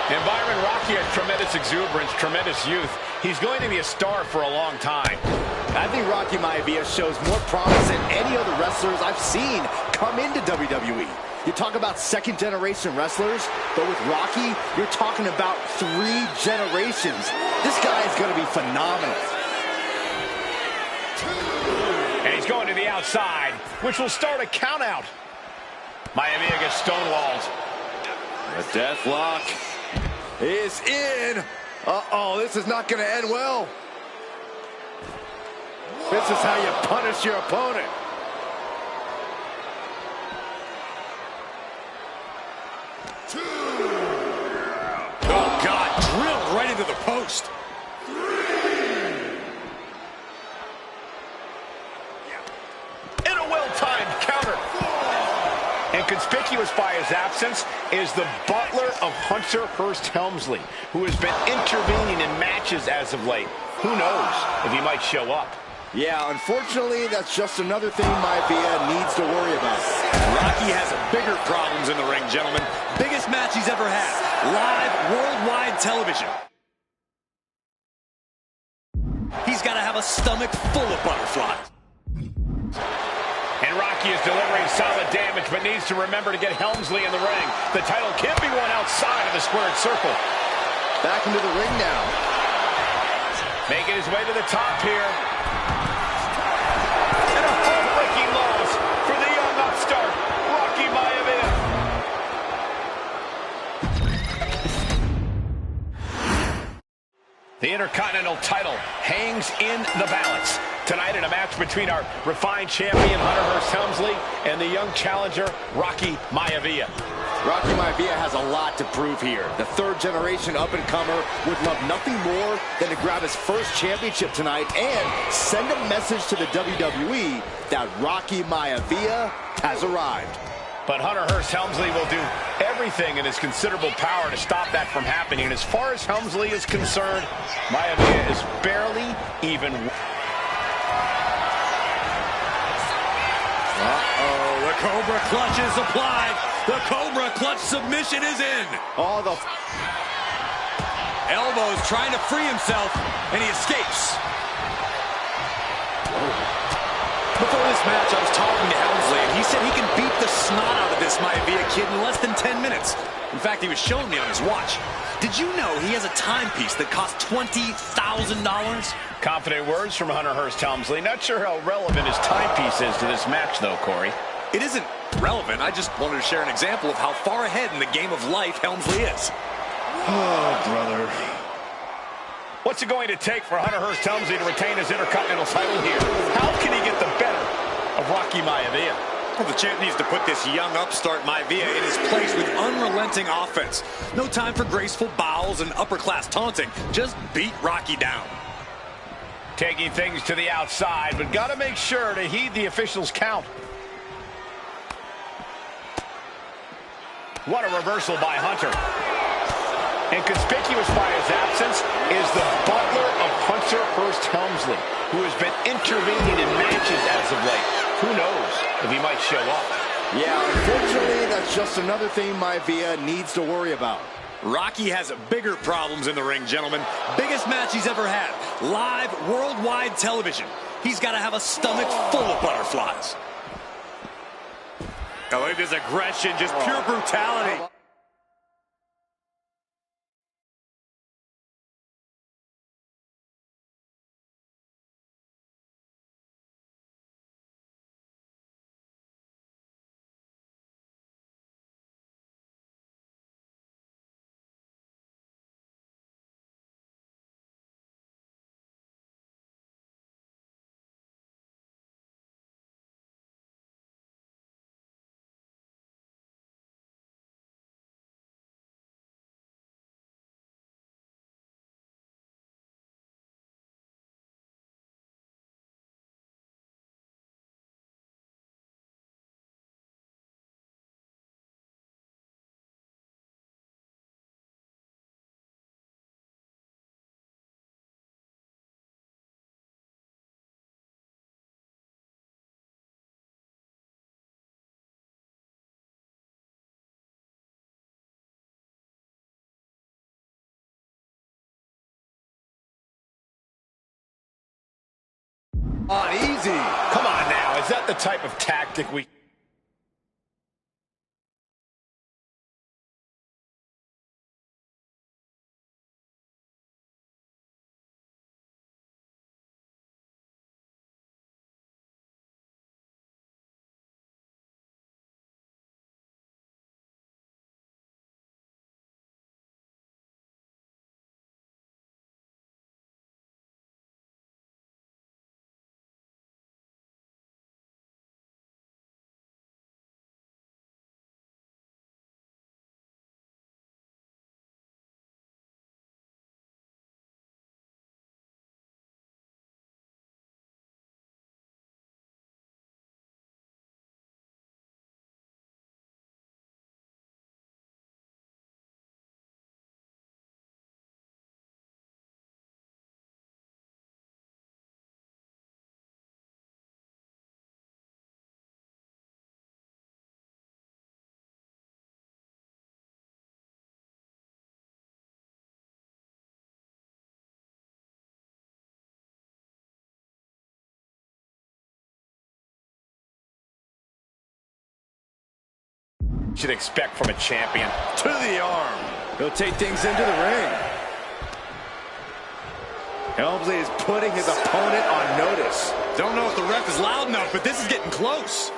And Byron, Rocky has tremendous exuberance, tremendous youth. He's going to be a star for a long time. I think Rocky Maivia shows more promise than any other wrestlers I've seen come into WWE. You talk about second-generation wrestlers, but with Rocky, you're talking about 3 generations. This guy is going to be phenomenal. And he's going to the outside, which will start a count-out. Maivia gets stonewalled. The death lock is in. Uh-oh, this is not going to end well. This is how you punish your opponent. Oh, God, drilled right into the post. In a well-timed counter. And conspicuous by his absence is the butler of Hunter Hearst Helmsley, who has been intervening in matches as of late. Who knows if he might show up. Yeah, unfortunately, that's just another thing Maivia needs to worry about. Rocky has bigger problems in the ring, gentlemen. Biggest match he's ever had. Live, worldwide television. He's got to have a stomach full of butterflies. And Rocky is delivering solid damage, but needs to remember to get Helmsley in the ring. The title can't be won outside of the squared circle. Back into the ring now. Making his way to the top here. And a heartbreaking loss for the young upstart, Rocky Maivia. The Intercontinental title hangs in the balance. Tonight in a match between our refined champion, Hunter Hearst Helmsley, and the young challenger, Rocky Maivia. Rocky Maivia has a lot to prove here. The 3rd-generation up-and-comer would love nothing more than to grab his first championship tonight and send a message to the WWE that Rocky Maivia has arrived. But Hunter Hearst Helmsley will do everything in his considerable power to stop that from happening. And as far as Helmsley is concerned, Maivia is barely even... Uh-oh, the Cobra clutch is applied. The Cobra clutch submission is in. Oh, the elbows trying to free himself, and he escapes. Before this match, I was talking to Helmsley, and he said he can beat the snot out of this Maivia kid in less than 10 minutes. In fact, he was showing me on his watch. Did you know he has a timepiece that costs $20,000? Confident words from Hunter Hearst Helmsley. Not sure how relevant his timepiece is to this match, though, Corey. It isn't relevant. I just wanted to share an example of how far ahead in the game of life Helmsley is. Oh, brother. What's it going to take for Hunter Hearst Helmsley to retain his Intercontinental title here? How can he get the better of Rocky Maivia? Well, the champ needs to put this young upstart Maivia in his place with unrelenting offense. No time for graceful bows and upper-class taunting. Just beat Rocky down. Taking things to the outside, but got to make sure to heed the officials' count. What a reversal by Hunter. And conspicuous by his absence is the butler of Hunter Hearst Helmsley, who has been intervening in matches as of late. Who knows if he might show up. Yeah, unfortunately, that's just another thing Maivia needs to worry about. Rocky has bigger problems in the ring, gentlemen. Biggest match he's ever had. Live, worldwide television. He's got to have a stomach full of butterflies. Oh, look at this aggression, just pure brutality. On easy. Come on now. Is that the type of tactic we... should expect from a champion. To the arm. He'll take things into the ring. Helmsley is putting his opponent on notice. Don't know if the ref is loud enough, but this is getting close.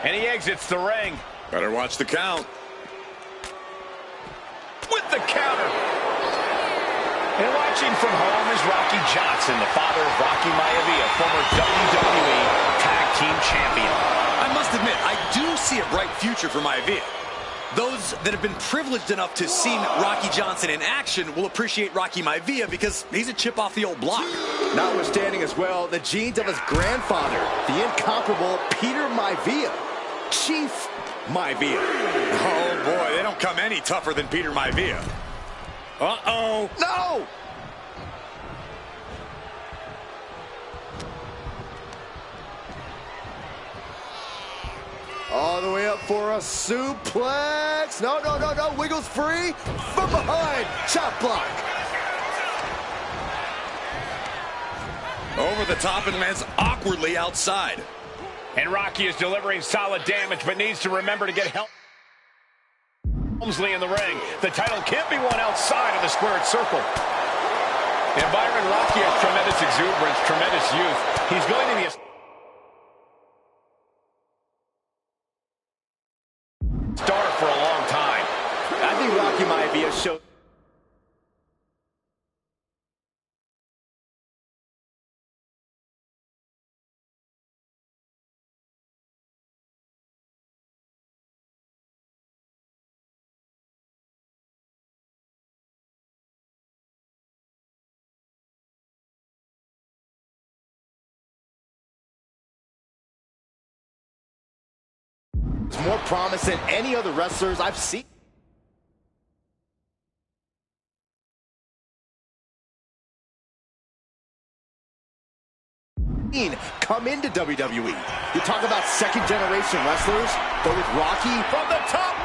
And he exits the ring. Better watch the count. With the counter. And watching from home is Rocky Johnson, the father of Rocky Maivia, former WWE Tag Team Champion. I must admit, I do see a bright future for Maivia. Those that have been privileged enough to see Rocky Johnson in action will appreciate Rocky Maivia because he's a chip off the old block. Notwithstanding as well the genes of his grandfather, the incomparable Peter Maivia. Chief Maivia. Oh boy, they don't come any tougher than Peter Maivia. Uh-oh. No! All the way up for a suplex. No, no, no, no. Wiggles free. From behind. Chop block. Over the top and lands awkwardly outside. And Rocky is delivering solid damage, but needs to remember to get help. Helmsley in the ring. The title can't be won outside of the squared circle. And Byron Rocky has tremendous exuberance, tremendous youth. He's going to be a star for a long time. I think Rocky Maivia showed. More promise than any other wrestlers I've seen. Come into WWE. You talk about second-generation wrestlers, but with Rocky from the top.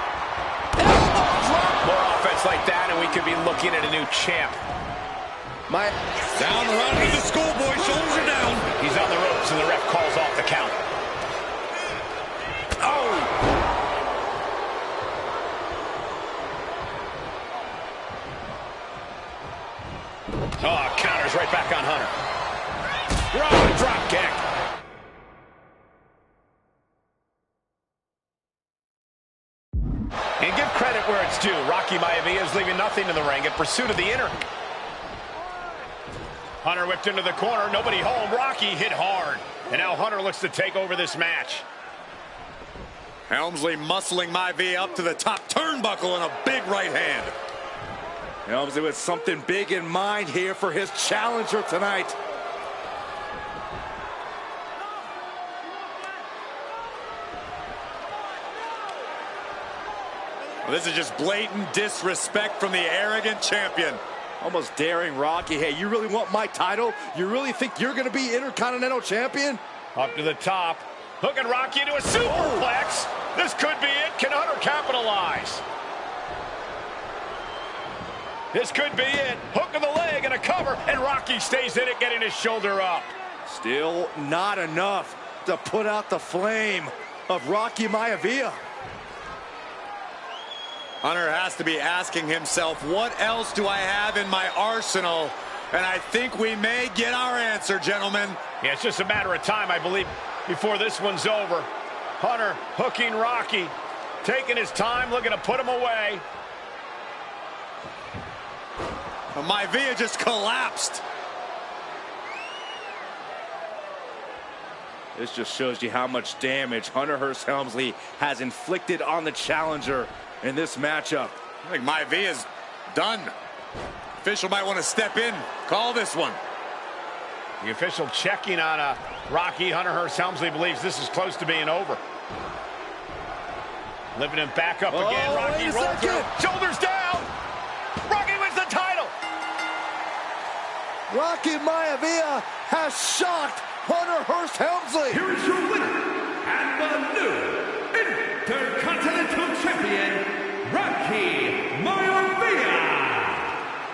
moments like that, and we could be looking at a new champ. Down the run with the schoolboy, shoulders are down. He's on the ropes, and the ref calls off the count. Oh! Oh, counters right back on Hunter. Drop kick. And give credit where it's due. Rocky Maivia is leaving nothing in the ring in pursuit of the inner. Hunter whipped into the corner. Nobody home. Rocky hit hard. And now Hunter looks to take over this match. Helmsley muscling Maivia up to the top turnbuckle and a big right hand. Helmsley with something big in mind here for his challenger tonight. Well, this is just blatant disrespect from the arrogant champion. Almost daring Rocky, hey, you really want my title? You really think you're going to be Intercontinental Champion? Up to the top. Hooking Rocky into a superplex. This could be it. Can Hunter capitalize? This could be it. Hook of the leg and a cover, and Rocky stays in it, getting his shoulder up. Still not enough to put out the flame of Rocky Maivia. Hunter has to be asking himself, what else do I have in my arsenal? And I think we may get our answer, gentlemen. Yeah, it's just a matter of time, I believe, before this one's over. Hunter hooking Rocky, taking his time, looking to put him away. Maivia just collapsed. This just shows you how much damage Hunter Hearst Helmsley has inflicted on the challenger in this matchup. I think Maivia's done. Official might want to step in, call this one. The official checking on Rocky. Hunter Hearst Helmsley believes this is close to being over. Lifting him back up again. Rocky rolls through. Shoulders down. Rocky wins the title. Rocky Maivia has shocked Hunter Hearst Helmsley. Here is your winner and the new Intercontinental Champion, Rocky Maivia.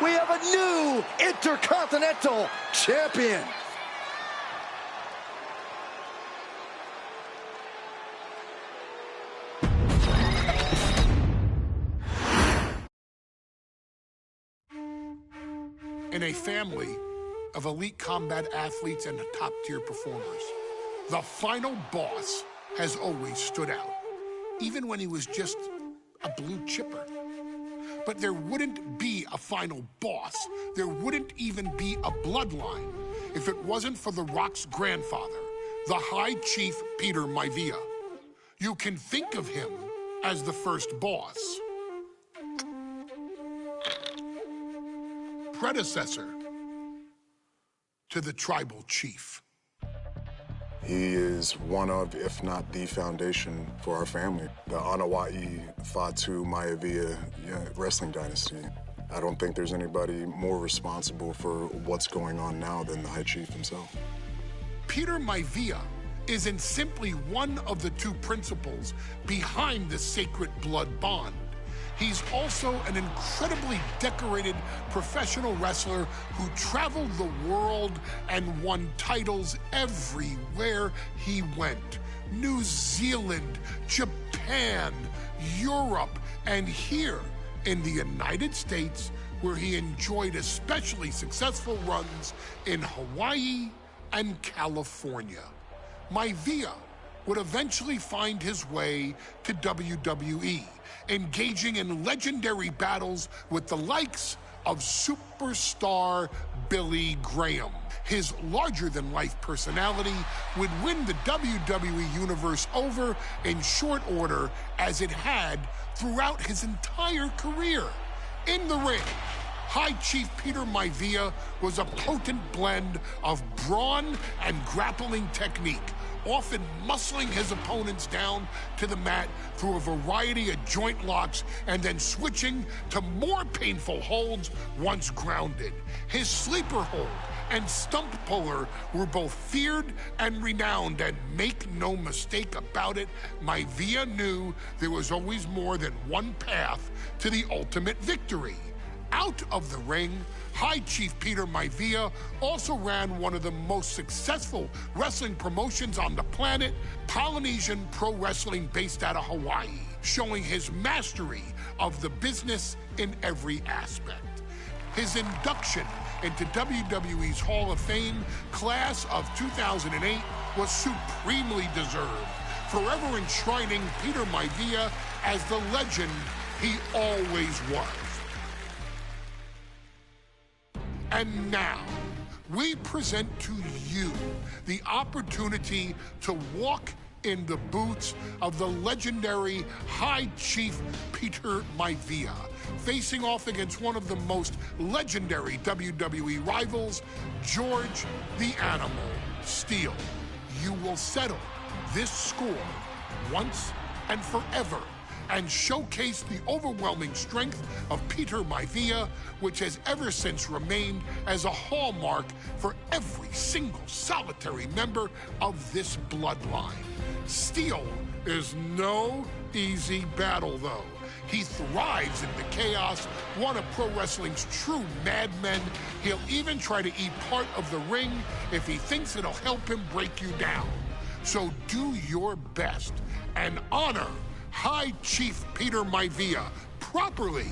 We have a new Intercontinental Champion. In a family of elite combat athletes and top-tier performers, the final boss has always stood out, even when he was just a blue chipper. But there wouldn't be a final boss. There wouldn't even be a bloodline if it wasn't for The Rock's grandfather, the High Chief Peter Maivia. You can think of him as the first boss. Predecessor to the tribal chief. He is one of, if not the foundation for our family. The Anoa'i Fatu Maivia wrestling dynasty. I don't think there's anybody more responsible for what's going on now than the High Chief himself. Peter Maivia isn't simply one of the two principals behind the Sacred Blood Bond. He's also an incredibly decorated professional wrestler who traveled the world and won titles everywhere he went. New Zealand, Japan, Europe, and here in the United States, where he enjoyed especially successful runs in Hawaii and California. Maivia would eventually find his way to WWE, engaging in legendary battles with the likes of superstar Billy Graham. His larger-than-life personality would win the WWE Universe over in short order, as it had throughout his entire career. In the ring, High Chief Peter Maivia was a potent blend of brawn and grappling technique, often muscling his opponents down to the mat through a variety of joint locks and then switching to more painful holds once grounded. His sleeper hold and stump puller were both feared and renowned, and make no mistake about it, Maivia knew there was always more than one path to the ultimate victory. Out of the ring, High Chief Peter Maivia also ran one of the most successful wrestling promotions on the planet, Polynesian Pro Wrestling, based out of Hawaii, showing his mastery of the business in every aspect. His induction into WWE's Hall of Fame class of 2008 was supremely deserved, forever enshrining Peter Maivia as the legend he always was. And now, we present to you the opportunity to walk in the boots of the legendary High Chief Peter Maivia, facing off against one of the most legendary WWE rivals, George the Animal Steele. You will settle this score once and forever and showcase the overwhelming strength of Peter Maivia, which has ever since remained as a hallmark for every single solitary member of this bloodline. Steele is no easy battle, though. He thrives in the chaos, one of pro wrestling's true madmen. He'll even try to eat part of the ring if he thinks it'll help him break you down. So do your best and honor High Chief Peter Maivia properly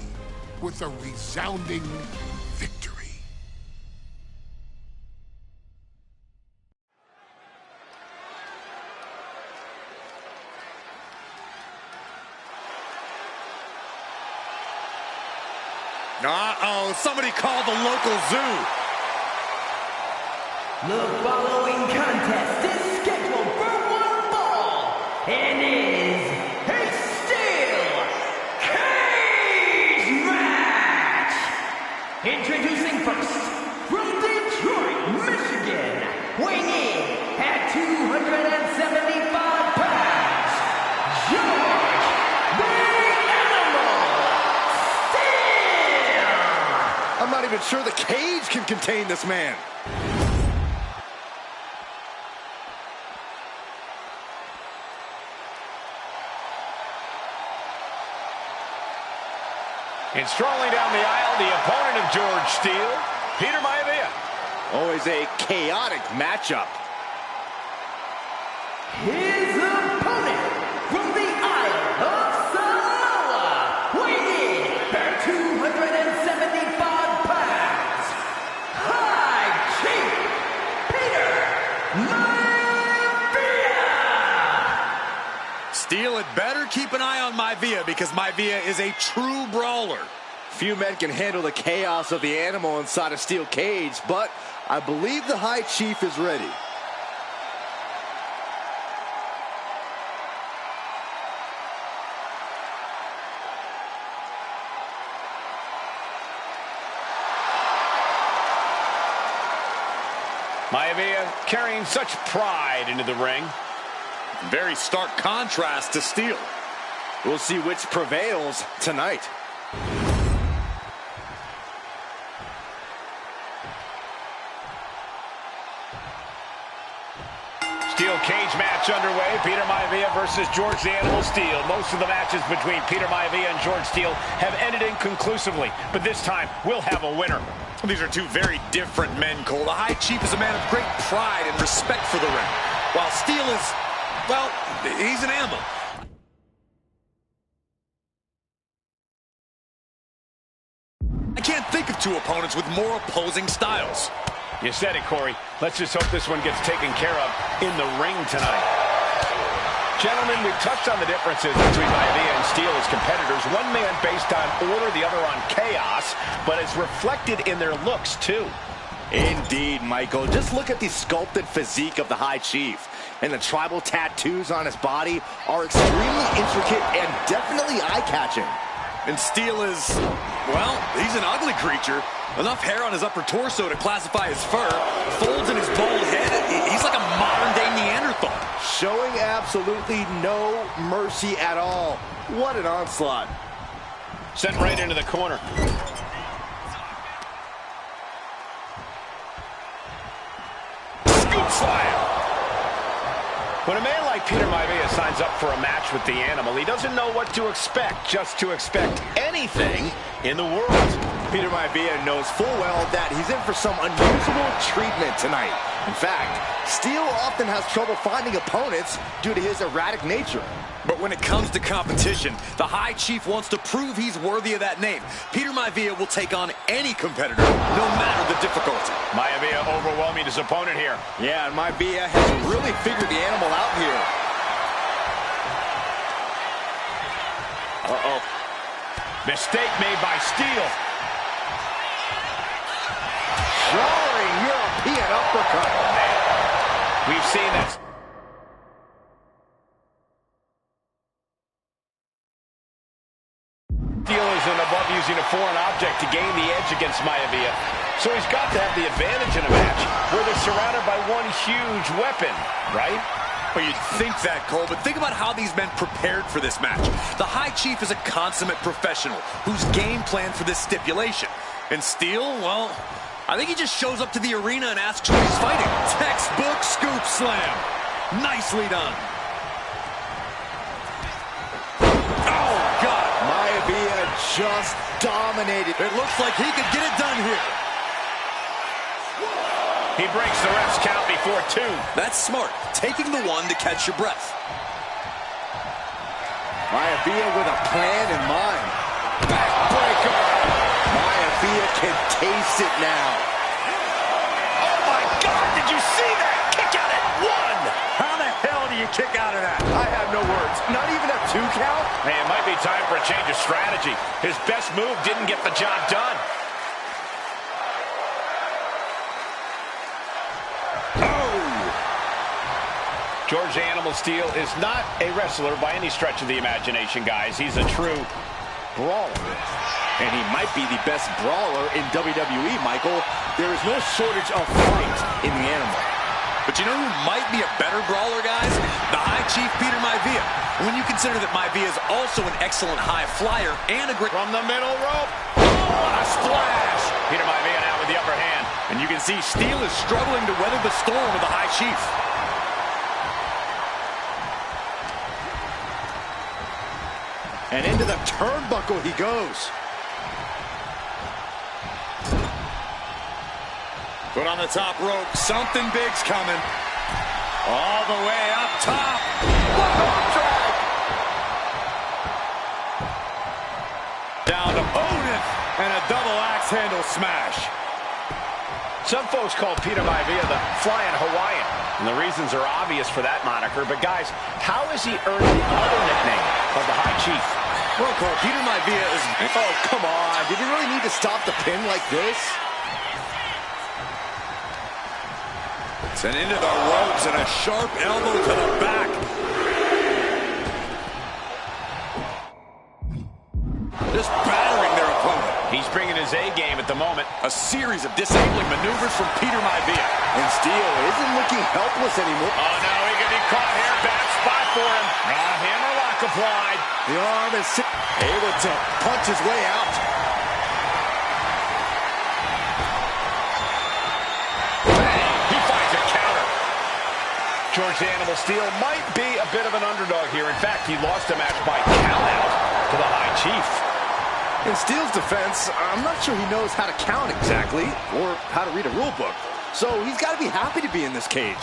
with a resounding victory. Uh-oh, somebody called the local zoo. The following contest is scheduled for one fall and is a steel cage match. Introducing first, from Detroit, Michigan, weighing in at 275 pounds, George the Animal Steele. I'm not even sure the cage can contain this man. And strolling down the aisle, the opponent of George Steele, Peter Maivia. Always a chaotic matchup. His opponent from the Isle of Samoa, weighing in at 275 pounds, High Chief Peter Maivia. Steele had better keep an eye on Maivia because Maivia is a true brawler. Few men can handle the chaos of the animal inside a steel cage, but I believe the High Chief is ready. Maivia carrying such pride into the ring. Very stark contrast to Steele. We'll see which prevails tonight. Steel cage match underway. Peter Maivia versus George the Animal Steele. Most of the matches between Peter Maivia and George Steele have ended inconclusively, but this time we'll have a winner. These are two very different men, Cole. The High Chief is a man of great pride and respect for the ring, while Steele is, well, he's an animal. I can't think of two opponents with more opposing styles. You said it, Corey. Let's just hope this one gets taken care of in the ring tonight. Gentlemen, we've touched on the differences between Maivia and Steele as competitors. One man based on order, the other on chaos, but it's reflected in their looks, too. Indeed, Michael. Just look at the sculpted physique of the High Chief. And the tribal tattoos on his body are extremely intricate and definitely eye-catching. And Steele is, well, he's an ugly creature. Enough hair on his upper torso to classify as fur. Folds in his bald head. He's like a modern-day Neanderthal. Showing absolutely no mercy at all. What an onslaught. Sent right into the corner. choke slam. When a man like Peter Maivia signs up for a match with the Animal, he doesn't know what to expect, just to expect anything in the world. Peter Maivia knows full well that he's in for some unusual treatment tonight. In fact, Steele often has trouble finding opponents due to his erratic nature. But when it comes to competition, the High Chief wants to prove he's worthy of that name. Peter Maivia will take on any competitor, no matter the difficulty. Maivia overwhelming his opponent here. Yeah, and Maivia has really figured the Animal out here. Uh-oh. Mistake made by Steele. Jarring European uppercut. We've seen this. Steele isn't above using a foreign object to gain the edge against Maivia. So he's got to have the advantage in a match where they're surrounded by one huge weapon, right? Well, you'd think that, Cole, but think about how these men prepared for this match. The High Chief is a consummate professional who's game planned for this stipulation. And Steele, well, I think he just shows up to the arena and asks who he's fighting. Textbook scoop slam. Nicely done. Oh, God. Maivia just dominated. It looks like he could get it done here. He breaks the ref's count before 2. That's smart. Taking the one to catch your breath. Maivia with a plan in mind. Backbreaker. Maivia can taste it now. Oh, my God. Did you see that? Kick out at 1. How the hell do you kick out of that? I have no words. Not even a 2 count? Hey, it might be time for a change of strategy. His best move didn't get the job done. George the Animal Steele is not a wrestler by any stretch of the imagination, guys. He's a true brawler. And he might be the best brawler in WWE, Michael. There is no shortage of fight in the Animal. But you know who might be a better brawler, guys? The High Chief, Peter Maivia. When you consider that Maivia is also an excellent high flyer and a great... From the middle rope. Oh, a splash. Peter Maivia now with the upper hand. And you can see Steele is struggling to weather the storm of the High Chief. And into the turnbuckle he goes. Put on the top rope. Something big's coming. All the way up top. Drag. Down to Odin. And a double axe handle smash. Some folks call Peter Maivia the Flying Hawaiian. And the reasons are obvious for that moniker. But guys, how has he earned the other nickname of the High Chief? Well, Cole, Peter Maivia is... Oh, come on. Did he really need to stop the pin like this? Sent into the ropes and a sharp elbow to the back. Just battering their opponent. He's bringing his A-game at the moment. A series of disabling maneuvers from Peter Maivia. And Steele isn't looking helpless anymore. Oh, no, he could be caught here. Bad spot for him. Hammerlock applied. The arm is able to punch his way out. He finds a counter. George the Animal Steele might be a bit of an underdog here. In fact, he lost a match by countout to the High Chief. In Steele's defense, I'm not sure he knows how to count exactly or how to read a rule book. So he's got to be happy to be in this cage.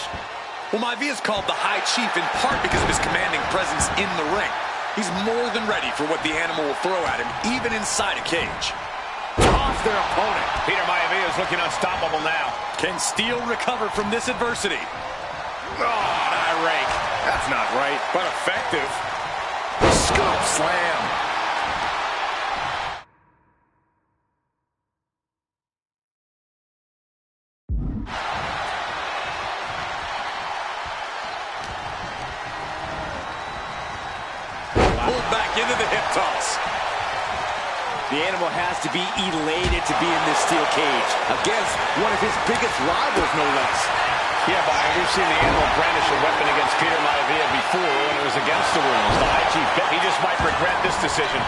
Well, Maivia is called the High Chief in part because of his commanding presence in the ring. He's more than ready for what the Animal will throw at him, even inside a cage. Off their opponent. Peter Maivia is looking unstoppable now. Can Steele recover from this adversity? Oh, an eye rake. That's not right, but effective. Scoop slam. Pulled back into the hip toss. The Animal has to be elated to be in this steel cage against one of his biggest rivals, no less. Yeah, Byron, we've seen the Animal brandish a weapon against Peter Maivia before when it was against the rules. The High Chief, he just might regret this decision.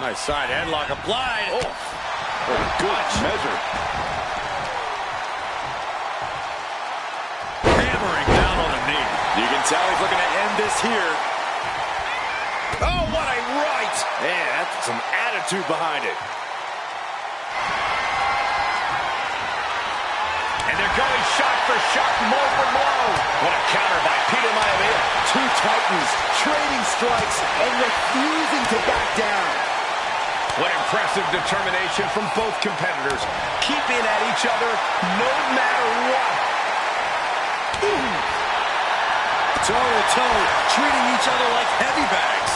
Nice side headlock applied. Oh, good measure. end this here. Oh, what a right! Man, that's some attitude behind it. And they're going shot for shot, blow for blow. What a counter by Peter Maivia. Two titans trading strikes and refusing to back down. What impressive determination from both competitors, keeping at each other no matter what. Toe-to-toe, treating each other like heavy bags.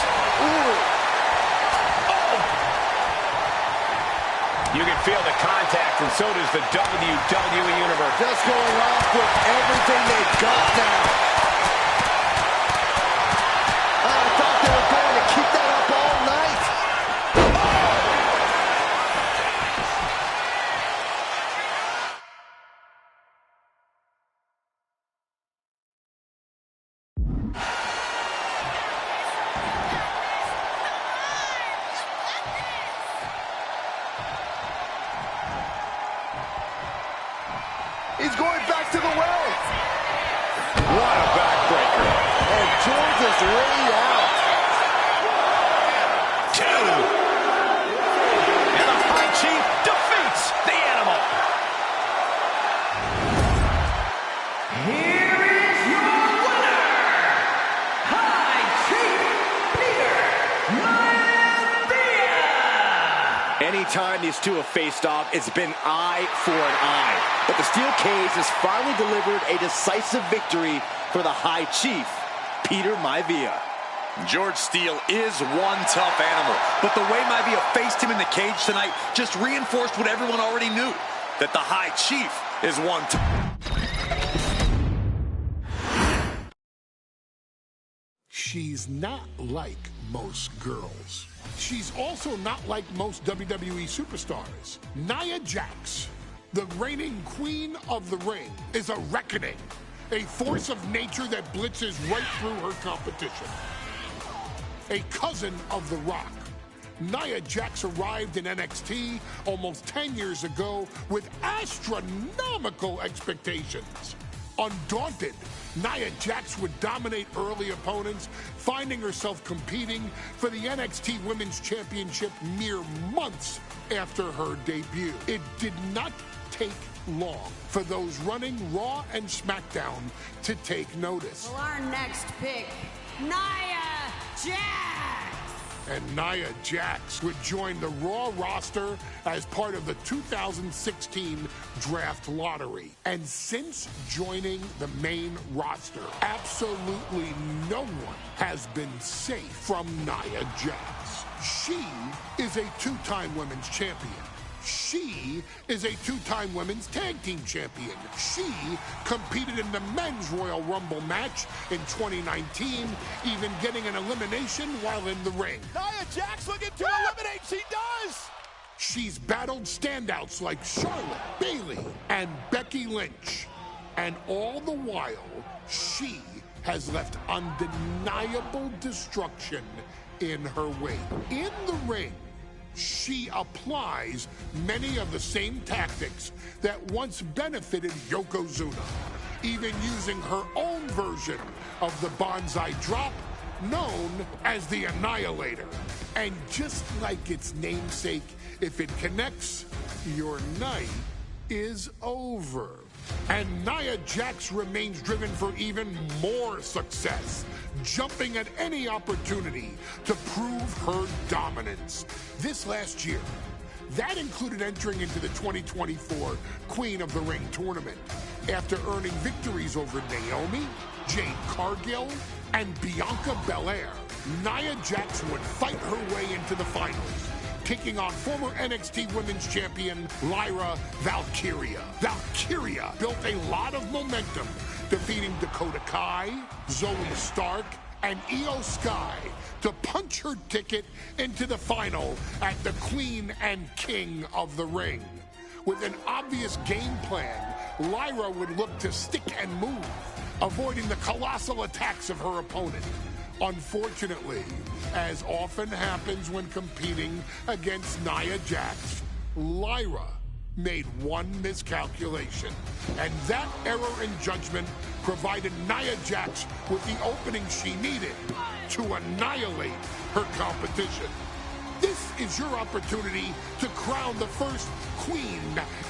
You can feel the contact, and so does the WWE Universe. Just going off with everything they've got now. I thought they were going to keep that up all night. He's going back to the well. What a backbreaker. And George is laid out. Two. And the High Chief defeats the Animal. Here is your winner, High Chief Peter Maivia. Anytime these two have faced off, it's been eye for an eye. But the steel cage has finally delivered a decisive victory for the High Chief, Peter Maivia. George Steele is one tough animal, but the way Maivia faced him in the cage tonight just reinforced what everyone already knew, that the High Chief is one tough. She's not like most girls. She's also not like most WWE superstars. Nia Jax, the reigning queen of the ring, is a reckoning, a force of nature that blitzes right through her competition. A cousin of The Rock, Nia Jax arrived in NXT almost 10 years ago with astronomical expectations. Undaunted, Nia Jax would dominate early opponents, finding herself competing for the NXT Women's Championship mere months after her debut. It did not take long for those running Raw and SmackDown to take notice. Well, our next pick, Nia Jax. And Nia Jax would join the Raw roster as part of the 2016 draft lottery. And since joining the main roster, absolutely no one has been safe from Nia Jax. She is a two-time women's champion. She is a two-time women's tag team champion. She competed in the men's Royal Rumble match in 2019, even getting an elimination while in the ring. Nia Jax looking to eliminate. She does. She's battled standouts like Charlotte, Bayley, and Becky Lynch. And all the while, she has left undeniable destruction in her wake. In the ring, she applies many of the same tactics that once benefited Yokozuna, even using her own version of the Banzai Drop, known as the Annihilator. And just like its namesake, if it connects, your night is over. And Nia Jax remains driven for even more success, jumping at any opportunity to prove her dominance. This last year, that included entering into the 2024 Queen of the Ring tournament after earning victories over Naomi, Jade Cargill, and Bianca Belair. Nia Jax would fight her way into the finals, taking on former NXT Women's Champion Lyra Valkyria. Valkyria built a lot of momentum, defeating Dakota Kai, Zoe Stark, and Io Sky to punch her ticket into the final at the Queen and King of the Ring. With an obvious game plan, Lyra would look to stick and move, avoiding the colossal attacks of her opponent. Unfortunately, as often happens when competing against Nia Jax, Lyra made one miscalculation, and that error in judgment provided Nia Jax with the opening she needed to annihilate her competition. This is your opportunity to crown the first queen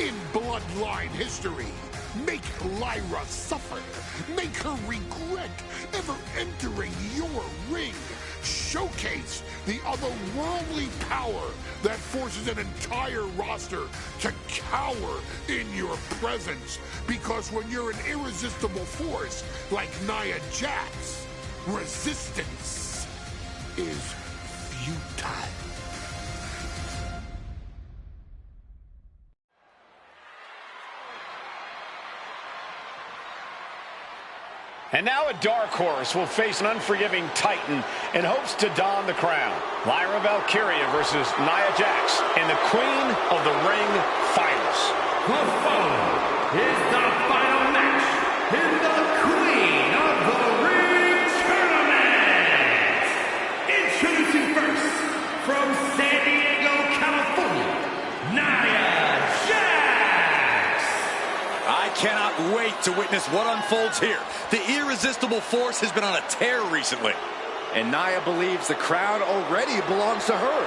in Bloodline history. Make Lyra suffer. Make her regret ever entering your ring. Showcase the otherworldly power that forces an entire roster to cower in your presence. Because when you're an irresistible force like Nia Jax, resistance is futile. And now a dark horse will face an unforgiving titan in hopes to don the crown. Lyra Valkyria versus Nia Jax in the Queen of the Ring Finals. The following is the final match in the Queen of the Ring Tournament. Introducing first, from San Diego, California, Nia Jax. I cannot wait to witness what unfolds here. The irresistible force has been on a tear recently. And Nia believes the crown already belongs to her.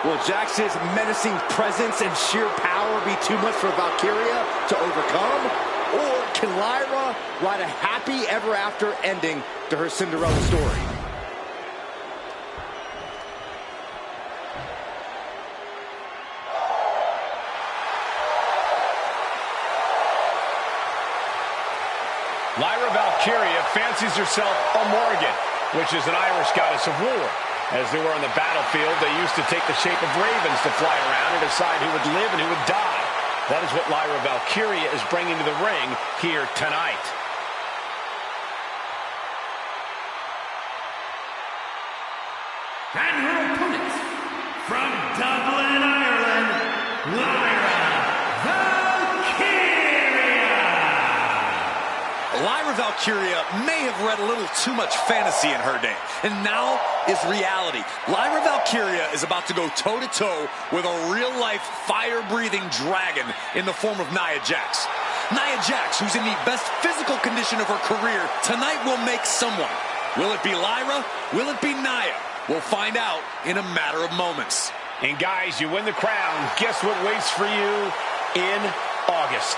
Will Jax's menacing presence and sheer power be too much for Valkyria to overcome? Or can Lyra write a happy ever after ending to her Cinderella story? Lyra Valkyria fancies herself a Morrigan, which is an Irish goddess of war. As they were on the battlefield, they used to take the shape of ravens to fly around and decide who would live and who would die. That is what Lyra Valkyria is bringing to the ring here tonight. And her opponent, from Dublin, Ireland, Lyra Valkyria. Lyra Valkyria may have read a little too much fantasy in her day, and now is reality. Lyra Valkyria is about to go toe-to-toe with a real-life, fire-breathing dragon in the form of Nia Jax. Nia Jax, who's in the best physical condition of her career, tonight will make someone. Will it be Lyra? Will it be Nia? We'll find out in a matter of moments. And guys, you win the crown. Guess what waits for you in August?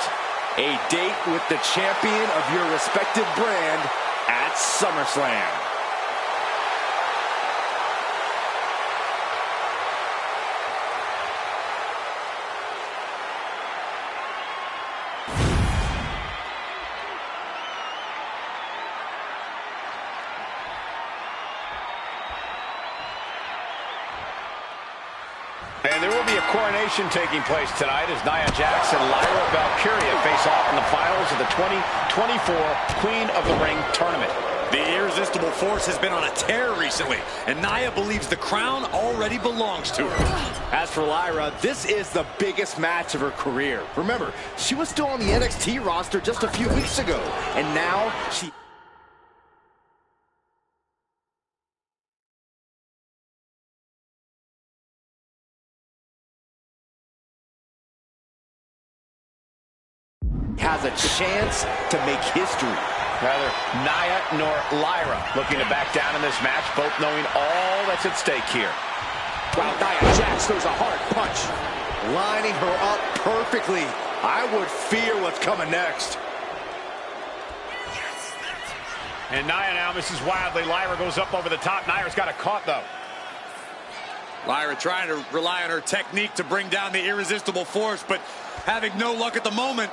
A date with the champion of your respective brand at SummerSlam. And there will be a coronation taking place tonight as Nia Jax and Lyra Valkyria face off in the finals of the 2024 Queen of the Ring Tournament. The irresistible force has been on a tear recently, and Nia believes the crown already belongs to her. As for Lyra, this is the biggest match of her career. Remember, she was still on the NXT roster just a few weeks ago, and now she... has a chance to make history. Neither Nia nor Lyra looking to back down in this match, both knowing all that's at stake here. Wow, Nia Jax throws a hard punch, lining her up perfectly. I would fear what's coming next. And Nia now misses wildly. Lyra goes up over the top. Nia's got it caught, though. Lyra trying to rely on her technique to bring down the irresistible force, but having no luck at the moment.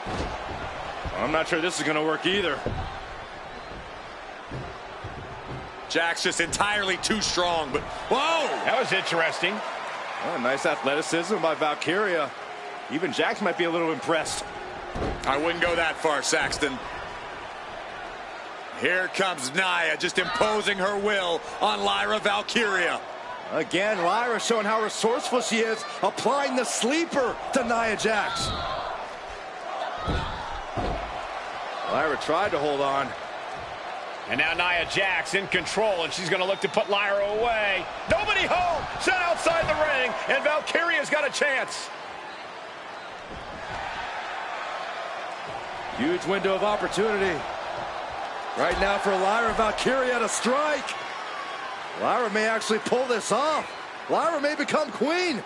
I'm not sure this is going to work either. Jax just entirely too strong, but whoa! That was interesting. Oh, nice athleticism by Valkyria. Even Jax might be a little impressed. I wouldn't go that far, Saxton. Here comes Nia, just imposing her will on Lyra Valkyria. Again, Lyra showing how resourceful she is, applying the sleeper to Nia Jax. Lyra tried to hold on. And now Nia Jax in control, and she's going to look to put Lyra away. Nobody home! Set outside the ring, and Valkyria's got a chance. Huge window of opportunity. Right now for Lyra Valkyria to strike. Lyra may actually pull this off. Lyra may become queen.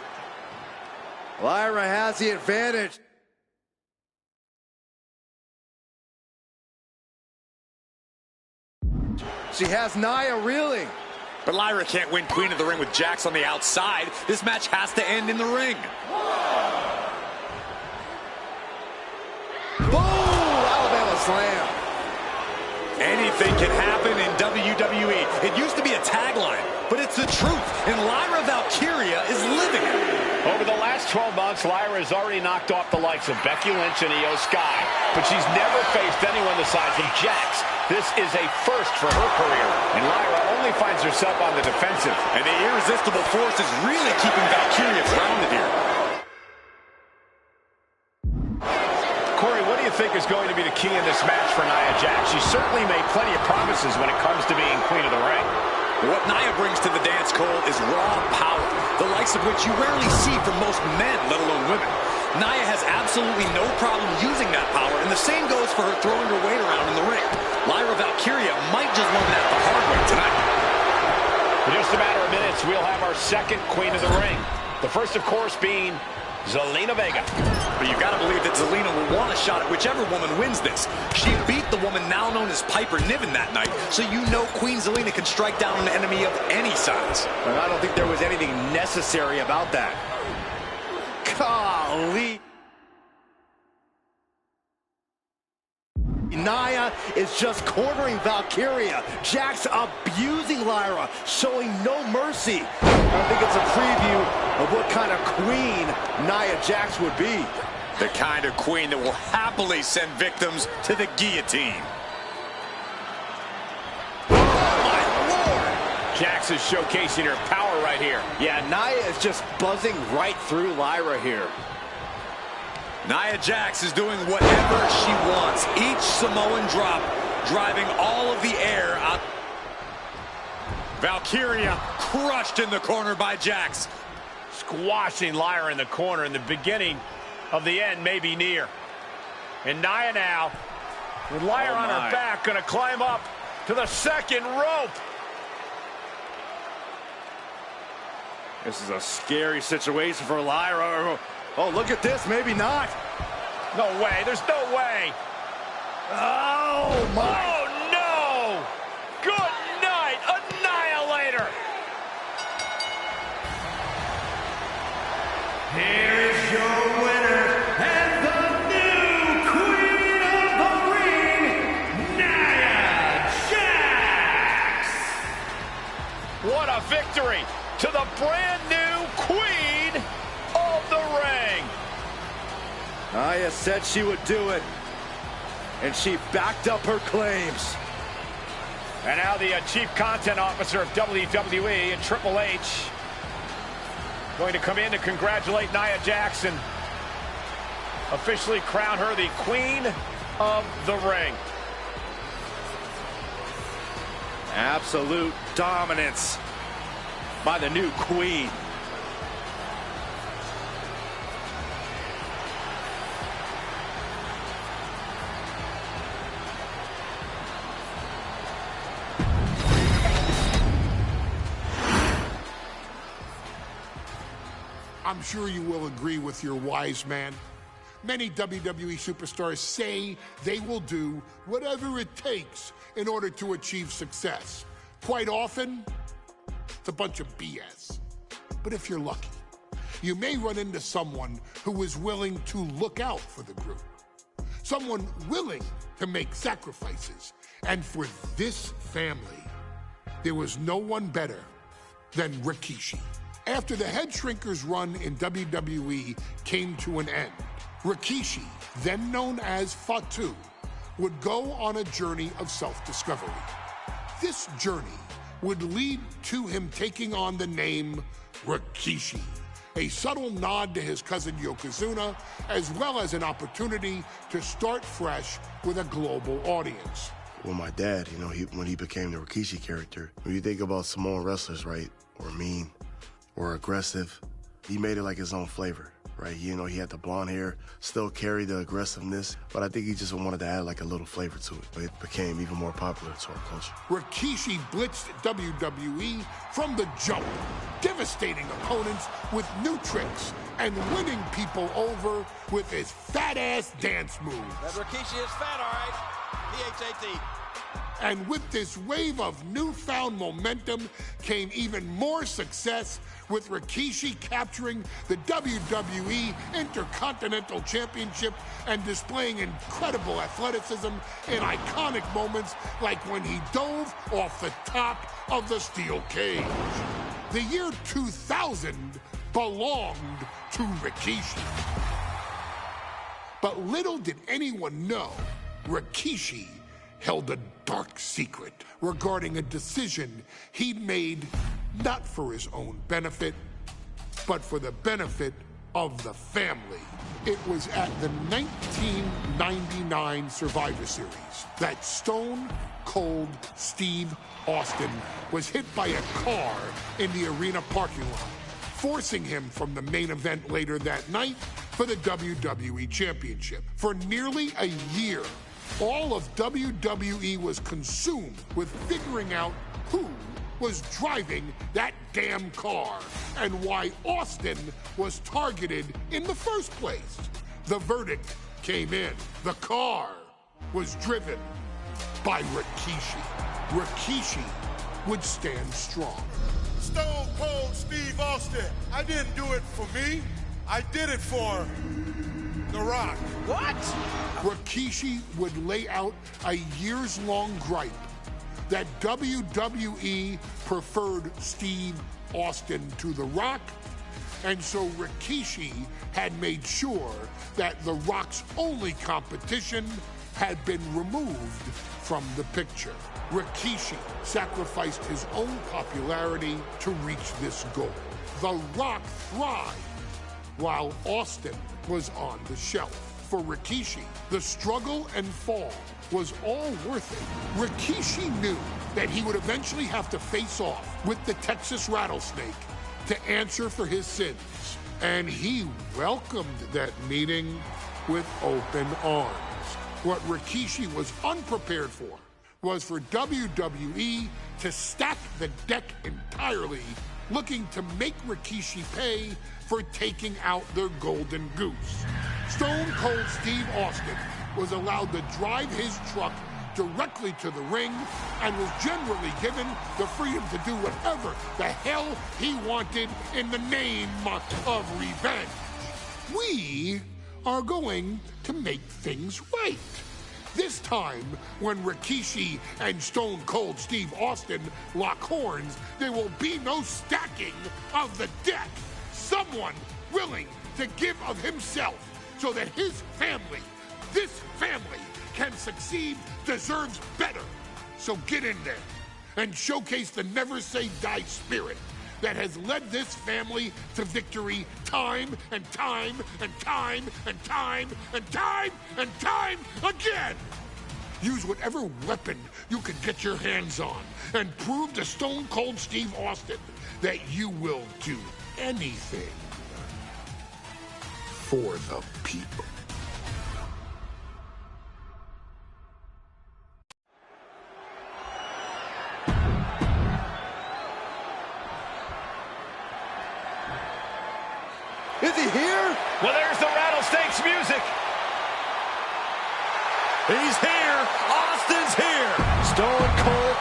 Lyra has the advantage. She has Nia reeling. But Lyra can't win Queen of the Ring with Jax on the outside. This match has to end in the ring. Boom! Alabama slam. Anything can happen in WWE. It used to be a tagline, but it's the truth, and Lyra Valkyria is living it. Over the last 12 months, Lyra has already knocked off the likes of Becky Lynch and Io Sky, but she's never faced anyone the size of Jax. This is a first for her career, and Lyra only finds herself on the defensive. And the irresistible force is really keeping Valkyria grounded here. Corey, what do you think is going to be the key in this match for Nia Jax? She certainly made plenty of promises when it comes to being Queen of the Ring. What Nia brings to the dance, Cole, is raw power, the likes of which you rarely see from most men, let alone women. Nia has absolutely no problem using that power, and the same goes for her throwing her weight around in the ring. Lyra Valkyria might just learn that the hard way tonight. In just a matter of minutes, we'll have our second Queen of the Ring. The first, of course, being Zelina Vega. But you've got to believe that Zelina will want a shot at whichever woman wins this. She beat the woman now known as Piper Niven that night, so you know Queen Zelina can strike down an enemy of any size. And I don't think there was anything necessary about that. Golly. Nia is just cornering Valkyria. Jax abusing Lyra, showing no mercy. I think it's a preview of what kind of queen Nia Jax would be. The kind of queen that will happily send victims to the guillotine. Oh, my Lord! Jax is showcasing her power right here. Yeah, Nia is just buzzing right through Lyra here. Nia Jax is doing whatever she wants. Each Samoan drop driving all of the air out. Valkyria crushed in the corner by Jax. Squashing Lyra in the corner, and the beginning of the end may be near. And Nia now, with Lyra on her back, going to climb up to the second rope. This is a scary situation for Lyra. Oh, look at this. Maybe not. No way. There's no way. Oh, my. Oh, no. Good night, Annihilator. Here is your winner and the new Queen of the Ring, Nia Jax. What a victory to the brand new Queen of the Ring. Nia said she would do it, and she backed up her claims. And now the Chief Content Officer of WWE and Triple H going to come in to congratulate Nia Jax, officially crown her the Queen of the Ring. Absolute dominance by the new queen. I'm sure you will agree with your wise man. Many WWE superstars say they will do whatever it takes in order to achieve success. Quite often, it's a bunch of BS. But if you're lucky, you may run into someone who is willing to look out for the group. Someone willing to make sacrifices. And for this family, there was no one better than Rikishi. After the Head Shrinkers run in WWE came to an end, Rikishi, then known as Fatu, would go on a journey of self-discovery. This journey would lead to him taking on the name Rikishi, a subtle nod to his cousin Yokozuna, as well as an opportunity to start fresh with a global audience. Well, my dad, when he became the Rikishi character, when you think about Samoan wrestlers, right, or mean, or aggressive, he made it like his own flavor, right? You know, he had the blonde hair, still carried the aggressiveness, but I think he just wanted to add like a little flavor to it. But it became even more popular to our culture. Rikishi blitzed WWE from the jump, devastating opponents with new tricks and winning people over with his fat-ass dance moves. That Rikishi is fat, all right. P-H-A-T. And with this wave of newfound momentum came even more success, with Rikishi capturing the WWE Intercontinental Championship and displaying incredible athleticism in iconic moments like when he dove off the top of the steel cage. The year 2000 belonged to Rikishi. But little did anyone know, Rikishi held a dark secret regarding a decision he'd made not for his own benefit, but for the benefit of the family. It was at the 1999 Survivor Series that Stone Cold Steve Austin was hit by a car in the arena parking lot, forcing him from the main event later that night for the WWE Championship. For nearly a year, all of WWE was consumed with figuring out who was driving that damn car and why Austin was targeted in the first place. The verdict came in. The car was driven by Rikishi. Rikishi would stand strong. Stone Cold Steve Austin. I didn't do it for me. I did it for The Rock. What? Rikishi would lay out a years-long gripe that WWE preferred Steve Austin to The Rock, and so Rikishi had made sure that The Rock's only competition had been removed from the picture. Rikishi sacrificed his own popularity to reach this goal. The Rock thrived while Austin was on the shelf. For Rikishi, the struggle and fall was all worth it. Rikishi knew that he would eventually have to face off with the Texas Rattlesnake to answer for his sins, and he welcomed that meeting with open arms. What Rikishi was unprepared for was for WWE to stack the deck entirely, looking to make Rikishi pay for taking out their golden goose. Stone Cold Steve Austin was allowed to drive his truck directly to the ring and was generally given the freedom to do whatever the hell he wanted in the name of revenge. We are going to make things right. This time, when Rikishi and Stone Cold Steve Austin lock horns, there will be no stacking of the deck. Someone willing to give of himself so that his family, this family, can succeed, deserves better. So get in there and showcase the never say die spirit that has led this family to victory time and time and time and time and time and time again. Use whatever weapon you can get your hands on and prove to Stone Cold Steve Austin that you will do anything for the people. Is he here? Well, there's the Rattlesnake's music. He's here. Austin's here. Stone Cold.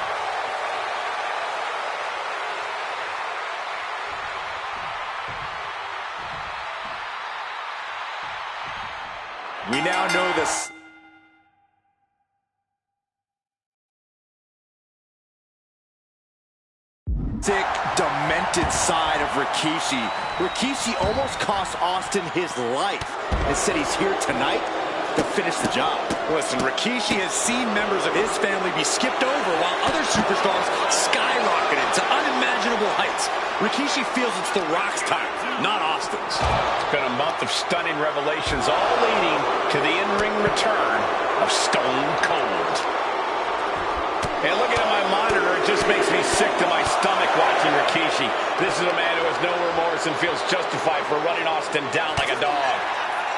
We now know this. Sick, demented side of Rikishi. Rikishi almost cost Austin his life and said he's here tonight to finish the job. Listen, Rikishi has seen members of his family be skipped over while other superstars skyrocketed to unimaginable heights. Rikishi feels it's The Rock's time, not Austin's. It's been a month of stunning revelations, all leading to the in-ring return of Stone Cold. And looking at my monitor, it just makes me sick to my stomach watching Rikishi. This is a man who has no remorse and feels justified for running Austin down like a dog.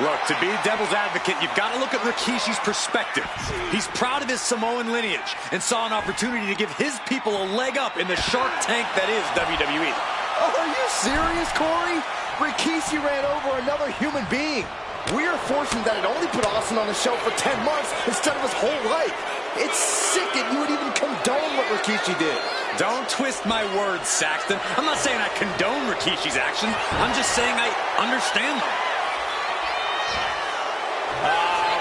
Look, to be devil's advocate, you've got to look at Rikishi's perspective. He's proud of his Samoan lineage and saw an opportunity to give his people a leg up in the Shark Tank that is WWE. Oh, are you serious, Corey? Rikishi ran over another human being. We are fortunate that it only put Austin on the show for 10 months instead of his whole life. It's sick that you would even condone what Rikishi did. Don't twist my words, Saxton. I'm not saying I condone Rikishi's actions. I'm just saying I understand them.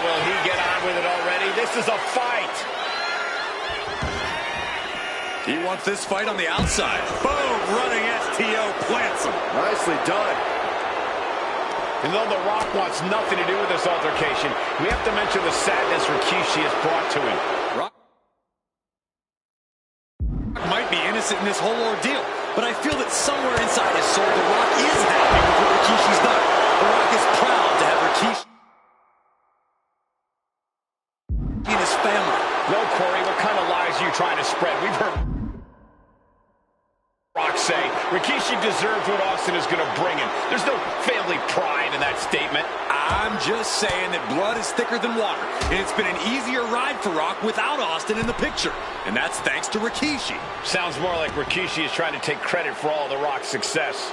Will he get on with it already? This is a fight. He wants this fight on the outside. Boom! Running STO plants him. Nicely done. And though The Rock wants nothing to do with this altercation, we have to mention the sadness Rikishi has brought to him. Rock might be innocent in this whole ordeal, but I feel that somewhere inside his soul, The Rock is happy with what Rikishi's done. The Rock is proud to have Rikishi in his family. No, Corey, what kind of lies are you trying to spread? We've heard Rock say Rikishi deserves what Austin is going to bring him. There's no family pride in that statement. I'm just saying that blood is thicker than water, and it's been an easier ride for Rock without Austin in the picture, and that's thanks to Rikishi. Sounds more like Rikishi is trying to take credit for all the Rock's success.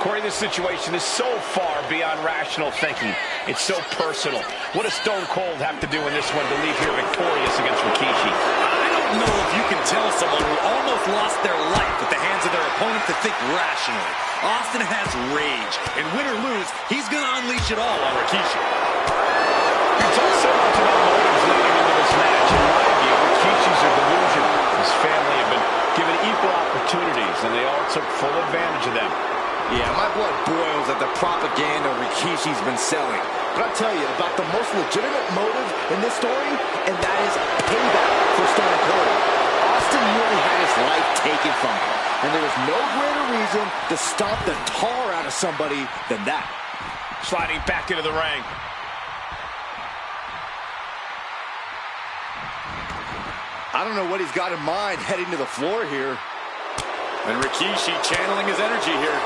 Corey, this situation is so far beyond rational thinking. It's so personal. What does Stone Cold have to do in this one to leave here victorious against Rikishi? I don't know if you can tell someone who almost lost their life at the hands of their opponent to think rationally. Austin has rage, and win or lose, he's going to unleash it all on Rikishi. You talk so much about motives leading into this match. In my view, Rikishi's a delusion. His family have been given equal opportunities, and they all took full advantage of them. Yeah, my blood boils at the propaganda Rikishi's been selling. But I'll tell you about the most legitimate motive in this story, and that is payback for Stone Cold. Austin nearly had his life taken from him, and there is no greater reason to stomp the tar out of somebody than that. Sliding back into the ring. I don't know what he's got in mind heading to the floor here. And Rikishi channeling his energy here.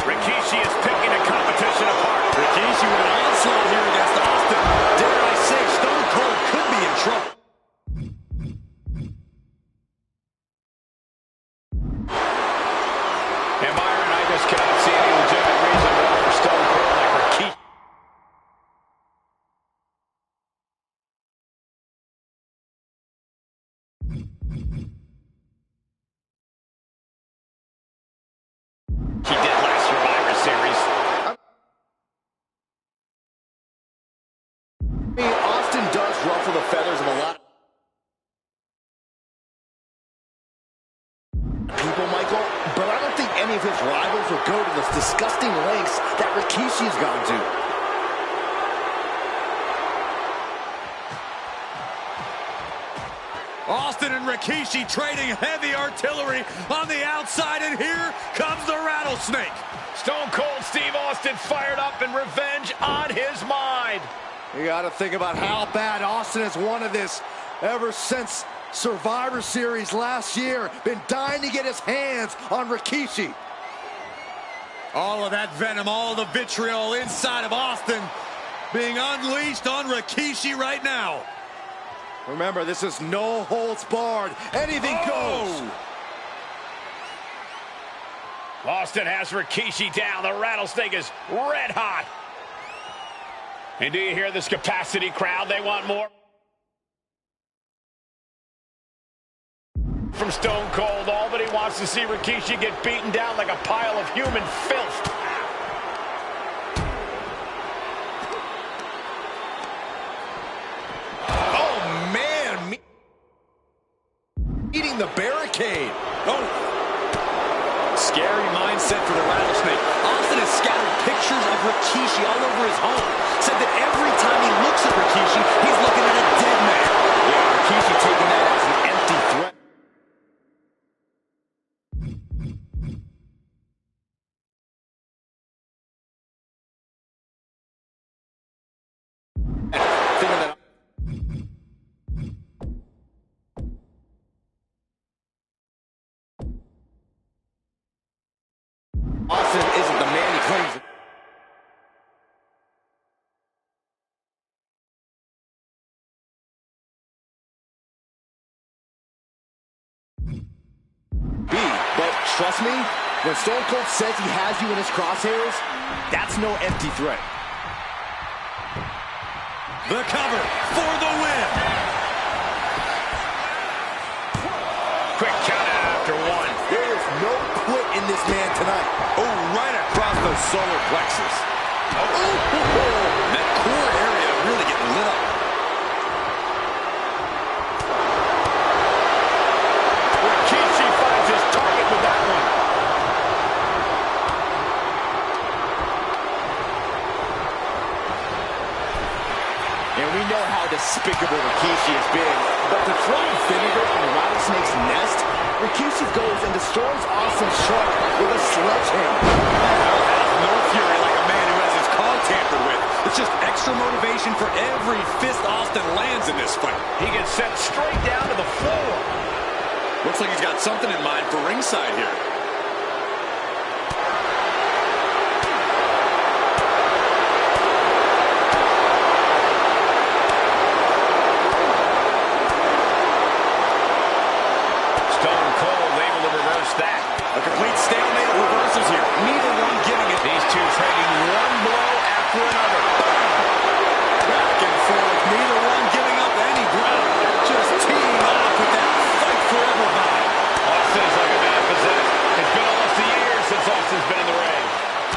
Rikishi is picking the competition apart. Rikishi with an onslaught here against Austin. Dare I say, Stone Cold could be in trouble. And Byron, I just cannot see any legitimate reason to offer Stone Cold like Rikishi. He did last Survivor Series. I mean, Austin does ruffle the feathers of a lot of people, Michael, but I don't think any of his rivals will go to the disgusting lengths that Rikishi's gone to. Austin and Rikishi trading heavy artillery on the outside, and here comes the rattlesnake. Stone Cold Steve Austin fired up and revenge on his mind. You got to think about how bad Austin has wanted this ever since Survivor Series last year. Been dying to get his hands on Rikishi. All of that venom, all the vitriol inside of Austin being unleashed on Rikishi right now. Remember, this is no holds barred. Anything goes. Austin has Rikishi down. The rattlesnake is red hot. And do you hear this capacity crowd? They want more. From Stone Cold, all that he wants to see Rikishi get beaten down like a pile of human filth. Eating the barricade. Oh. Scary mindset for the rattlesnake. Austin has scattered pictures of Rikishi all over his home. Said that every time he looks at Rikishi, he's looking at a dead man. Yeah, Rikishi taking that as an empty threat. Thinking that trust me, when Stone Cold says he has you in his crosshairs, that's no empty threat. The cover for the win. Quick count after one. There is no quit in this man tonight. Oh, right across the solar plexus. That core area really getting lit up. Rikishi finds his target with that one. And we know how despicable Rikishi has been, but to throw vinegar on Rattlesnake's nest, Rikishi goes and destroys Austin's truck with a sledgehammer. No fury like a man who has his car tampered with. It's just extra motivation for every fist Austin lands in this fight. He gets sent straight down to the floor. Looks like he's got something in mind for ringside here. Stone Cold able to reverse that. A complete stalemate of reversals here. Neither one giving it. These two trading one blow after another. Back and forth. Neither one giving up any ground. Just teeing off with that fight forever vibe. Austin is like a man possessed. It's been almost a year since Austin's been in the ring.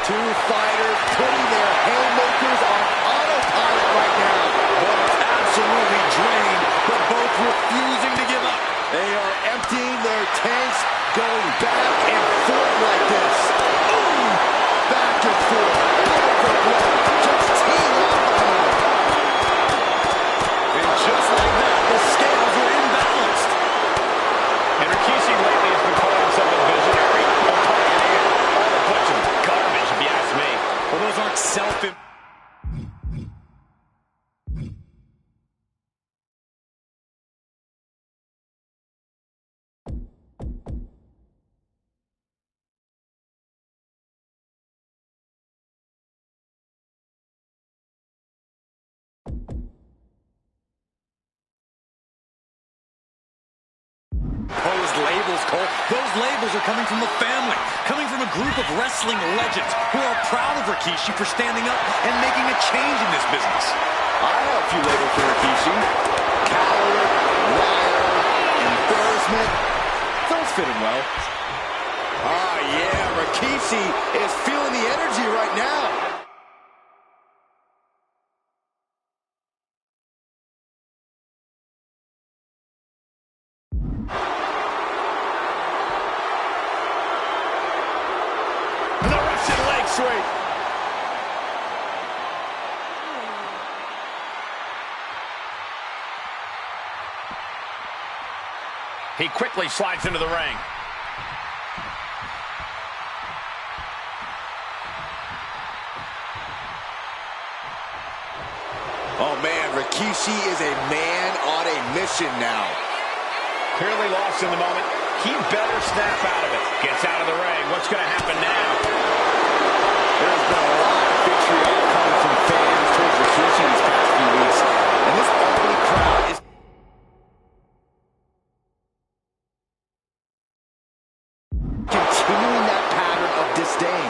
Two fighters putting their haymakers on autopilot right now. Both absolutely drained, but both refusing to give up. They are emptying their tanks, going back and forth like this. Ooh, back and forth, blow for blow, just teeing off on them. And just like that, the scales were imbalanced. And Rikishi lately has been calling himself a visionary. I'm targeting it. All a bunch of garbage, if you ask me. Well, those aren't Posed labels, Cole. Those labels are coming from the family, coming from a group of wrestling legends who are proud of Rikishi for standing up and making a change in this business. I have a few labels for Rikishi. Coward, liar, embarrassment. Those fit him well. Ah, yeah, Rikishi is feeling the energy right now. Sweet. He quickly slides into the ring. Oh man, Rikishi is a man on a mission now. Clearly lost in the moment. He better snap out of it. Gets out of the ring. What's going to happen now? There's been a lot of vitriol coming from fans towards Rikishi these past few weeks. And this ugly crowd is continuing that pattern of disdain.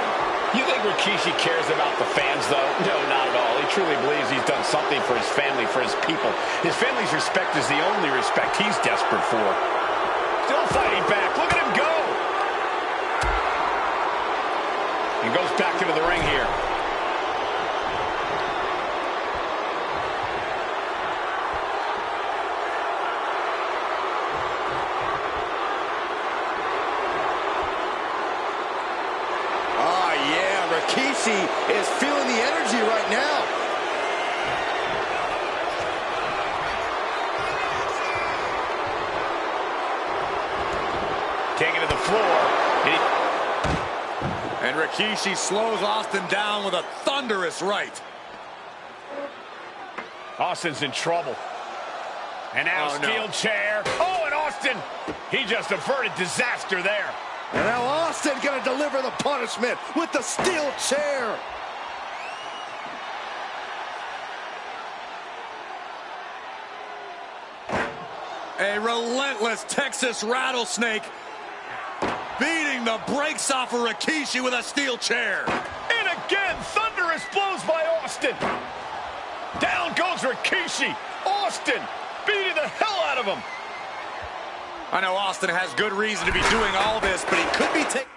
You think Rikishi cares about the fans, though? No, not at all. He truly believes he's done something for his family, for his people. His family's respect is the only respect he's desperate for. Still fighting back. Look at him go. He goes back into the ring here. Ah, yeah, Rikishi is feeling the energy right now. Taking to the floor. And Rikishi slows Austin down with a thunderous right. Austin's in trouble. And now steel chair. Oh, and Austin, he just averted disaster there. And now Austin gonna deliver the punishment with the steel chair. A relentless Texas rattlesnake beating the brakes off of Rikishi with a steel chair. And again, thunderous blows by Austin. Down goes Rikishi. Austin beating the hell out of him. I know Austin has good reason to be doing all this, but he could be taking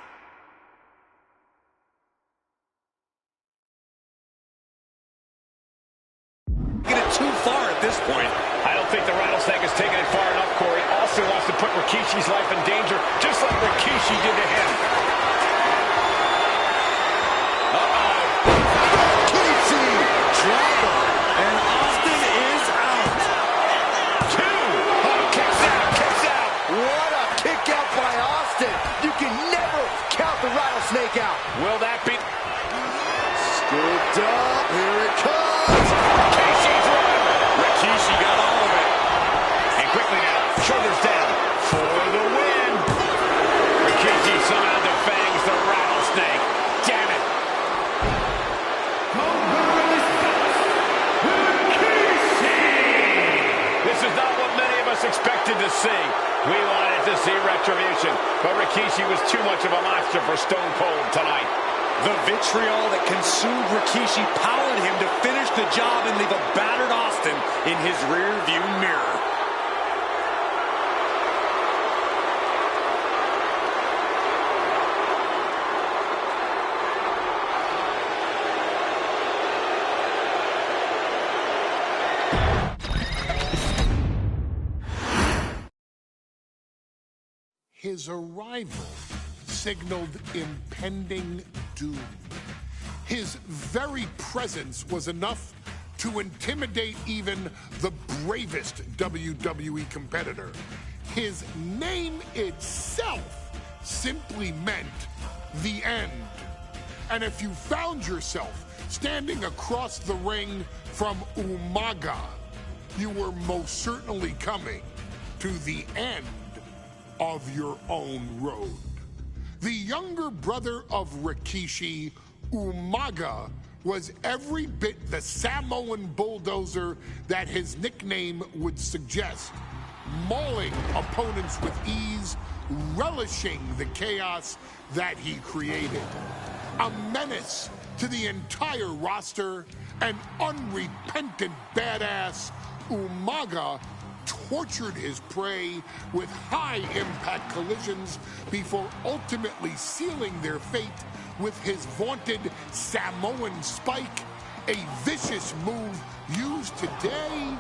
it too far at this point. I don't think the Rattlesnake has taken it far enough, Corey. Austin wants to put Rikishi's life in danger, just like Rikishi did to him. Rikishi trouble, and Austin is out. 2. Oh, kicks out. What a kick out by Austin. You can never count the Rattlesnake out. Will that be? Scooped up. Here it comes. Rikishi driver. Rikishi got all of it. And quickly now, shoulders down for the win. Rikishi somehow defangs the Rattlesnake. Damn it. This is not what many of us expected to see. We wanted to see retribution, but Rikishi was too much of a monster for Stone Cold tonight. The vitriol that consumed Rikishi powered him to finish the job and leave a battered Austin in his rear-view mirror. His arrival signaled impending doom. His very presence was enough to intimidate even the bravest WWE competitor. His name itself simply meant the end. And if you found yourself standing across the ring from Umaga, you were most certainly coming to the end of your own road. The younger brother of Rikishi, Umaga, was every bit the Samoan bulldozer that his nickname would suggest, mauling opponents with ease, relishing the chaos that he created. A menace to the entire roster, an unrepentant badass, Umaga tortured his prey with high-impact collisions before ultimately sealing their fate with his vaunted Samoan spike, a vicious move used today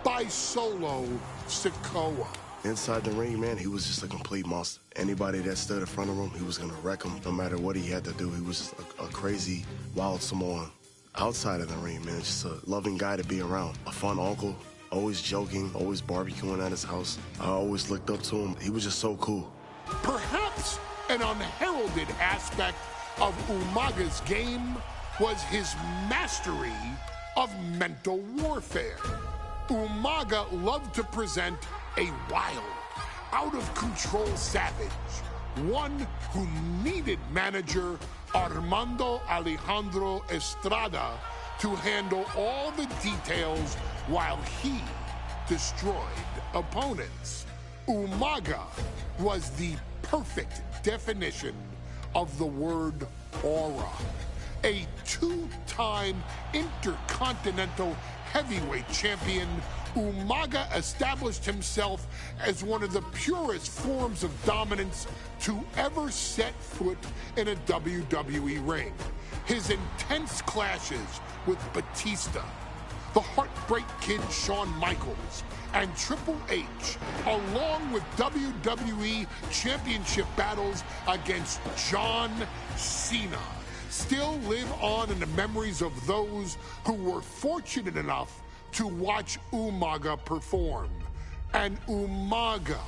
by Solo Sikoa. Inside the ring, man, he was just a complete monster. Anybody that stood in front of him, he was going to wreck him no matter what he had to do. He was just a crazy, wild Samoan. Outside of the ring, man, just a loving guy to be around. A fun uncle. Always joking, always barbecuing at his house. I always looked up to him. He was just so cool. Perhaps an unheralded aspect of Umaga's game was his mastery of mental warfare. Umaga loved to present a wild, out-of-control savage, one who needed manager Armando Alejandro Estrada to handle all the details while he destroyed opponents. Umaga was the perfect definition of the word aura. A two-time Intercontinental Heavyweight Champion, Umaga established himself as one of the purest forms of dominance to ever set foot in a WWE ring. His intense clashes with Batista, the Heartbreak Kid Shawn Michaels, and Triple H, along with WWE Championship battles against John Cena, still live on in the memories of those who were fortunate enough to watch Umaga perform. And Umaga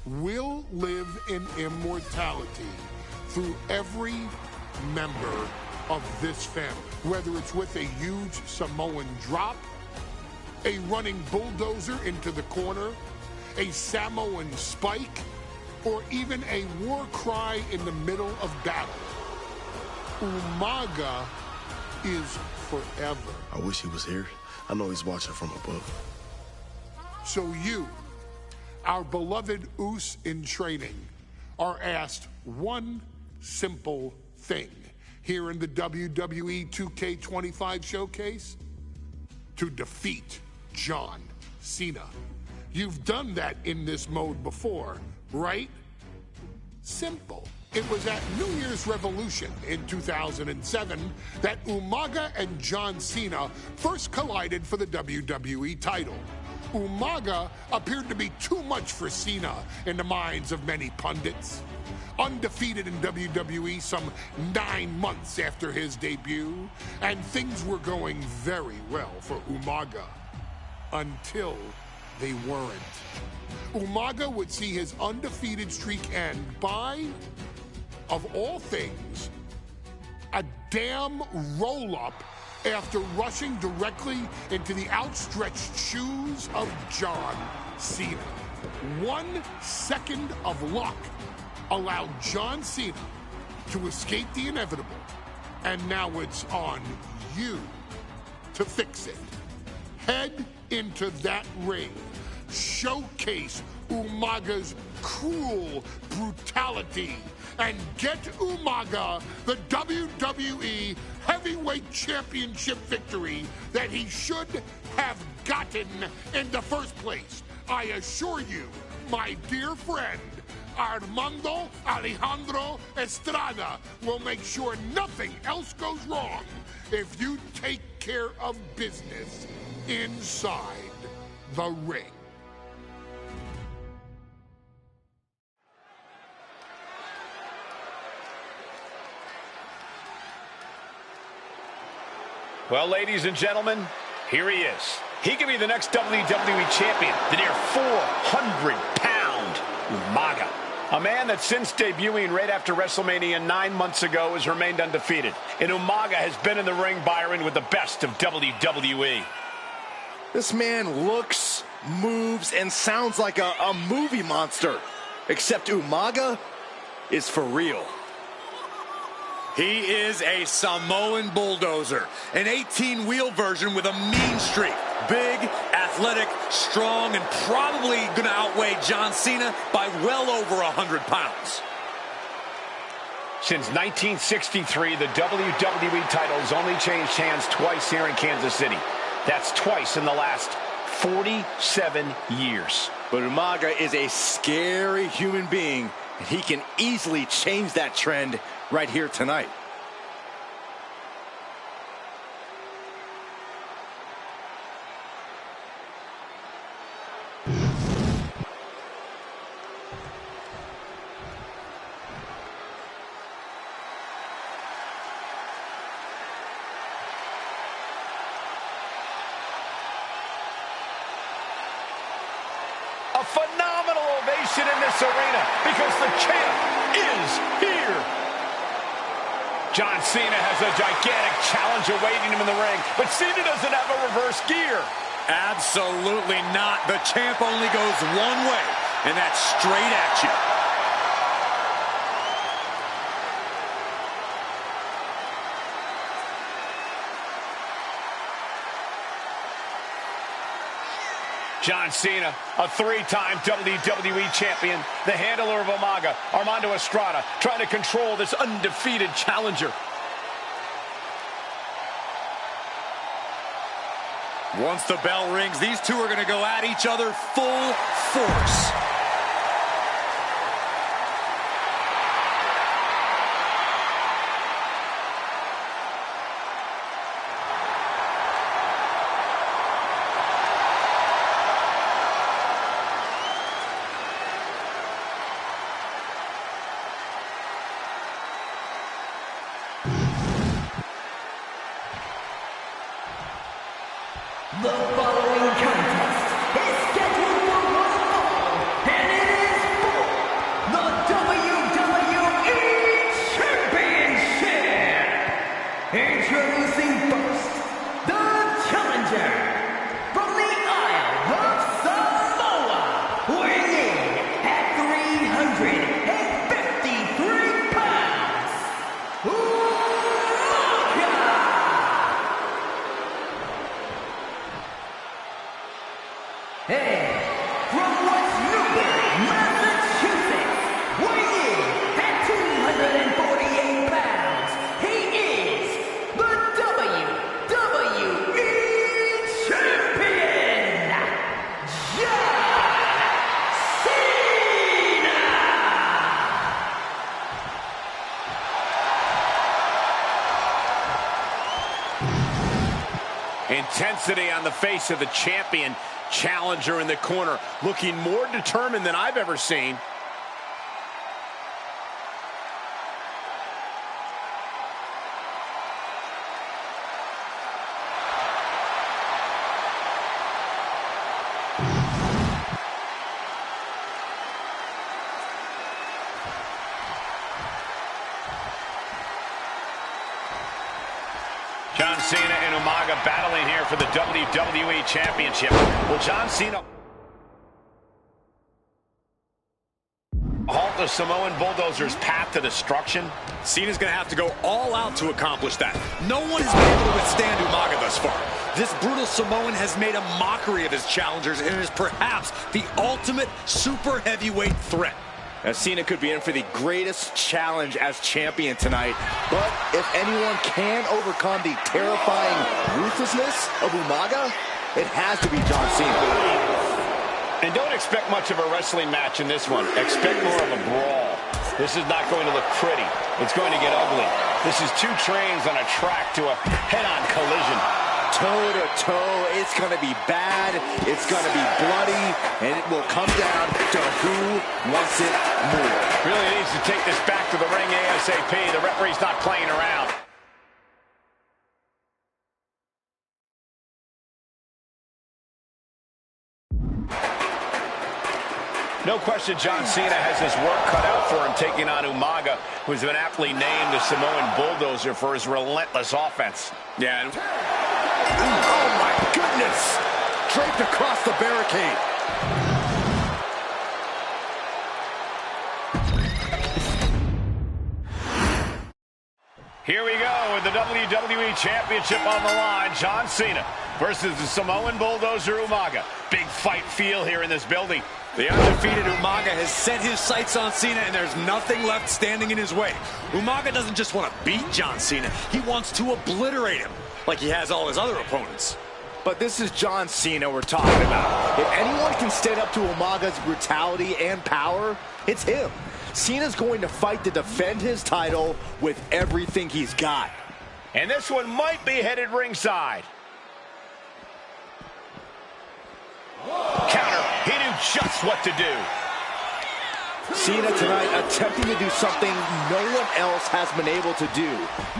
will live in immortality through every member of this family, whether it's with a huge Samoan drop, a running bulldozer into the corner, a Samoan spike, or even a war cry in the middle of battle. Umaga is forever. I wish he was here. I know he's watching from above. So you, our beloved Us in training, are asked one simple thing here in the WWE 2K25 showcase: to defeat John Cena. You've done that in this mode before, right? Simple. It was at New Year's Revolution in 2007 that Umaga and John Cena first collided for the WWE title. Umaga appeared to be too much for Cena in the minds of many pundits. Undefeated in WWE some 9 months after his debut, and things were going very well for Umaga. Until they weren't. Umaga would see his undefeated streak end by, of all things, a damn roll-up after rushing directly into the outstretched shoes of John Cena. 1 second of luck allowed John Cena to escape the inevitable, and now it's on you to fix it. Head into that ring. Showcase Umaga's cruel brutality and get Umaga the WWE Heavyweight Championship victory that he should have gotten in the first place. I assure you, my dear friend, Armando Alejandro Estrada will make sure nothing else goes wrong if you take care of business inside the ring. Well, ladies and gentlemen, here he is. He could be the next WWE champion, the near 400-pound Umaga. A man that since debuting right after WrestleMania 9 months ago has remained undefeated. And Umaga has been in the ring, Byron, with the best of WWE. This man looks, moves, and sounds like a movie monster. Except Umaga is for real. He is a Samoan bulldozer, an 18-wheel version with a mean streak. Big, athletic, strong, and probably going to outweigh John Cena by well over 100 pounds. Since 1963, the WWE title has only changed hands twice here in Kansas City. That's twice in the last 47 years. But Umaga is a scary human being, and he can easily change that trend right here tonight. A phenomenal ovation in this arena because the champ is here. John Cena has a gigantic challenge awaiting him in the ring, but Cena doesn't have a reverse gear. Absolutely not. The champ only goes one way, and that's straight at you. John Cena, a 3-time WWE champion, the handler of Umaga, Armando Estrada, trying to control this undefeated challenger. Once the bell rings, these two are going to go at each other full force. The following contest is scheduled for one fall, and it is for the WWE Championship. Introducing first, the challenger from the Isle of Samoa, weighing in at 353 pounds, And from West Newbury, Massachusetts, weighing in intensity on the face of the champion. Challenger in the corner, looking more determined than I've ever seen. John Cena and Umaga battling here for the WWE Championship. Will John Cena halt the Samoan Bulldozer's path to destruction? Cena's going to have to go all out to accomplish that. No one has been able to withstand Umaga thus far. This brutal Samoan has made a mockery of his challengers and is perhaps the ultimate super heavyweight threat. Now, Cena could be in for the greatest challenge as champion tonight. But if anyone can overcome the terrifying ruthlessness of Umaga, it has to be John Cena. And don't expect much of a wrestling match in this one. Expect more of a brawl. This is not going to look pretty. It's going to get ugly. This is two trains on a track to a head-on collision. Toe-to-toe, it's going to be bad, it's going to be bloody, and it will come down to who wants it more. Really needs to take this back to the ring ASAP. The referee's not playing around. No question John Cena has his work cut out for him taking on Umaga, who's been aptly named the Samoan Bulldozer for his relentless offense. Yeah. Oh my goodness! Draped across the barricade. Here we go with the WWE Championship on the line. John Cena versus the Samoan Bulldozer Umaga. Big fight feel here in this building. The undefeated Umaga has set his sights on Cena, and there's nothing left standing in his way. Umaga doesn't just want to beat John Cena, he wants to obliterate him, like he has all his other opponents. But this is John Cena we're talking about. If anyone can stand up to Umaga's brutality and power, it's him. Cena's going to fight to defend his title with everything he's got. And this one might be headed ringside. Counter. He knew just what to do. Cena tonight attempting to do something no one else has been able to do.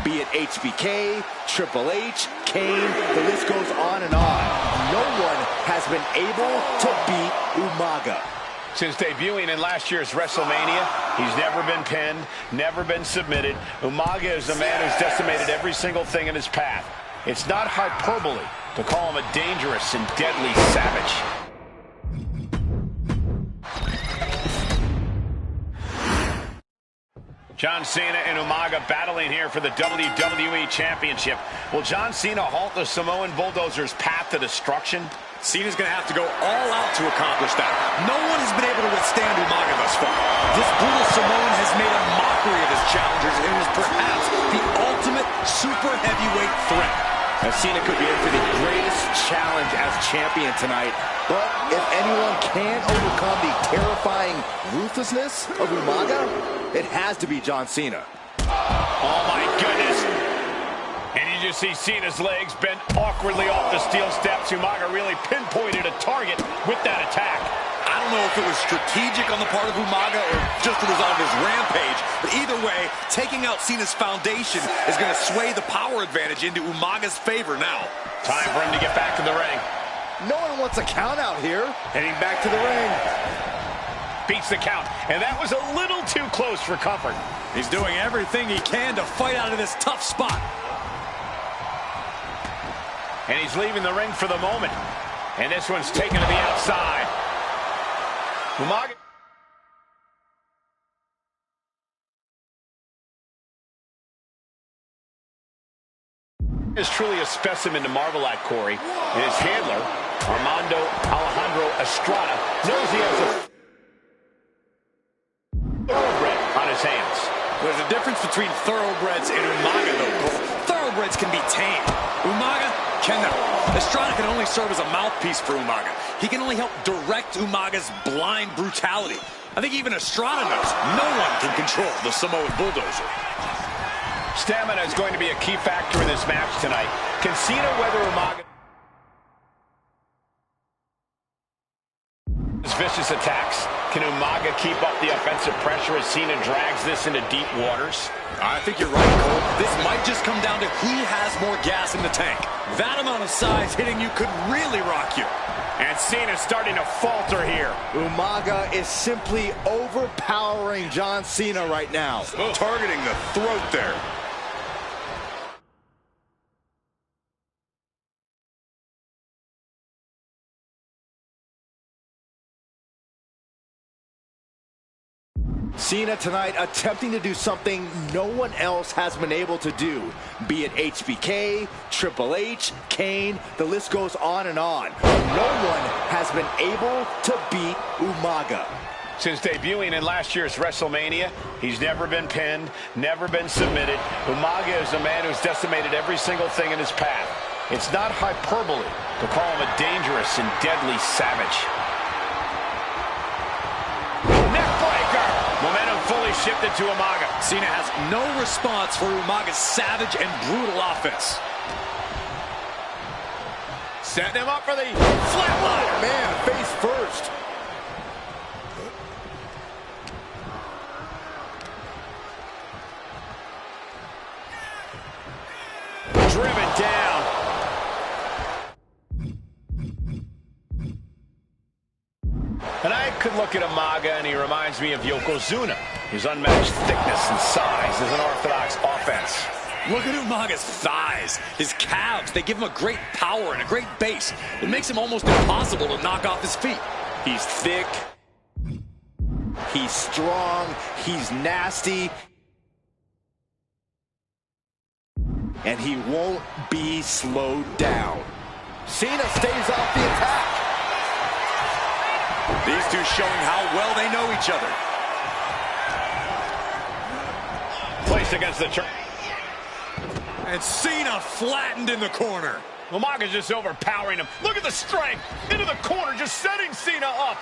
Be it HBK, Triple H, Kane, the list goes on and on. No one has been able to beat Umaga. Since debuting in last year's WrestleMania, he's never been pinned, never been submitted. Umaga is a man who's decimated every single thing in his path. It's not hyperbole to call him a dangerous and deadly savage. John Cena and Umaga battling here for the WWE Championship. Will John Cena halt the Samoan Bulldozer's path to destruction? Cena's going to have to go all out to accomplish that. No one has been able to withstand Umaga thus far. This brutal Samoan has made a mockery of his challengers and is perhaps the ultimate super heavyweight threat. Now, Cena could be in for the greatest challenge as champion tonight. But if anyone can overcome the terrifying ruthlessness of Umaga, it has to be John Cena. Oh, my goodness. And you just see Cena's legs bent awkwardly off the steel steps. Umaga really pinpointed a target with that attack. I don't know if it was strategic on the part of Umaga or just a result of his rampage, but either way, taking out Cena's foundation is going to sway the power advantage into Umaga's favor now. Time for him to get back to the ring. No one wants a count out here. Heading back to the ring. Beats the count, and that was a little too close for comfort. He's doing everything he can to fight out of this tough spot. And he's leaving the ring for the moment. And this one's taken to the outside. Umaga is truly a specimen to marvel at, Corey. And his handler, Armando Alejandro Estrada, knows he has a thoroughbred on his hands. There's a difference between thoroughbreds and Umaga, though. Thoroughbreds can be tamed. Umaga cannot. Estrada can only serve as a mouthpiece for Umaga. He can only help direct Umaga's blind brutality. I think even Estrada knows no one can control the Samoan Bulldozer. Stamina is going to be a key factor in this match tonight. Can Cena weather Umaga? vicious attacks. Can Umaga keep up the offensive pressure as Cena drags this into deep waters? I think you're right, Cole. This might just come down to who has more gas in the tank. That amount of size hitting you could really rock you. And Cena's starting to falter here. Umaga is simply overpowering John Cena right now. Targeting the throat there. Cena tonight attempting to do something no one else has been able to do. Be it HBK, Triple H, Kane, the list goes on and on. No one has been able to beat Umaga. Since debuting in last year's WrestleMania, he's never been pinned, never been submitted. Umaga is a man who's decimated every single thing in his path. It's not hyperbole to call him a dangerous and deadly savage. Momentum fully shifted to Umaga. Cena has no response for Umaga's savage and brutal offense. Setting him up for the flatliner. Man, face first. Driven down. And I could look at Umaga and he reminds me of Yokozuna. His unmatched thickness and size is an orthodox offense. Look at Umaga's thighs, his calves. They give him a great power and a great base. It makes him almost impossible to knock off his feet. He's thick. He's strong. He's nasty. And he won't be slowed down. Cena stays off the attack. These two showing how well they know each other. Placed against the turn. And Cena flattened in the corner. Umaga's just overpowering him. Look at the strength. Into the corner, just setting Cena up.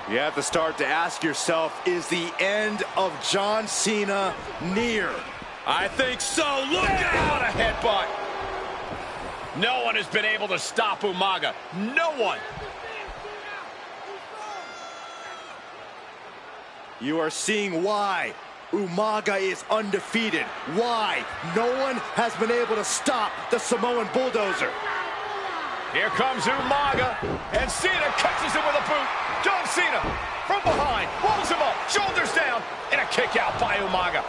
You have to start to ask yourself, is the end of John Cena near? I think so. Look out! A headbutt. No one has been able to stop Umaga. No one. You are seeing why Umaga is undefeated. Why no one has been able to stop the Samoan Bulldozer. Here comes Umaga, and Cena catches him with a boot. John Cena from behind, rolls him up, shoulders down, and a kick out by Umaga.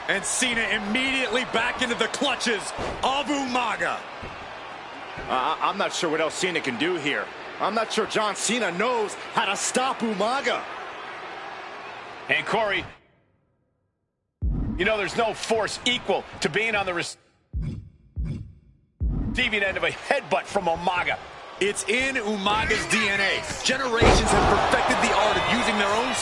And Cena immediately back into the clutches of Umaga. I'm not sure what else Cena can do here. I'm not sure John Cena knows how to stop Umaga. And Corey, you know there's no force equal to being on the receiving end of a headbutt from Umaga. It's in Umaga's DNA. Generations have perfected the art of using their own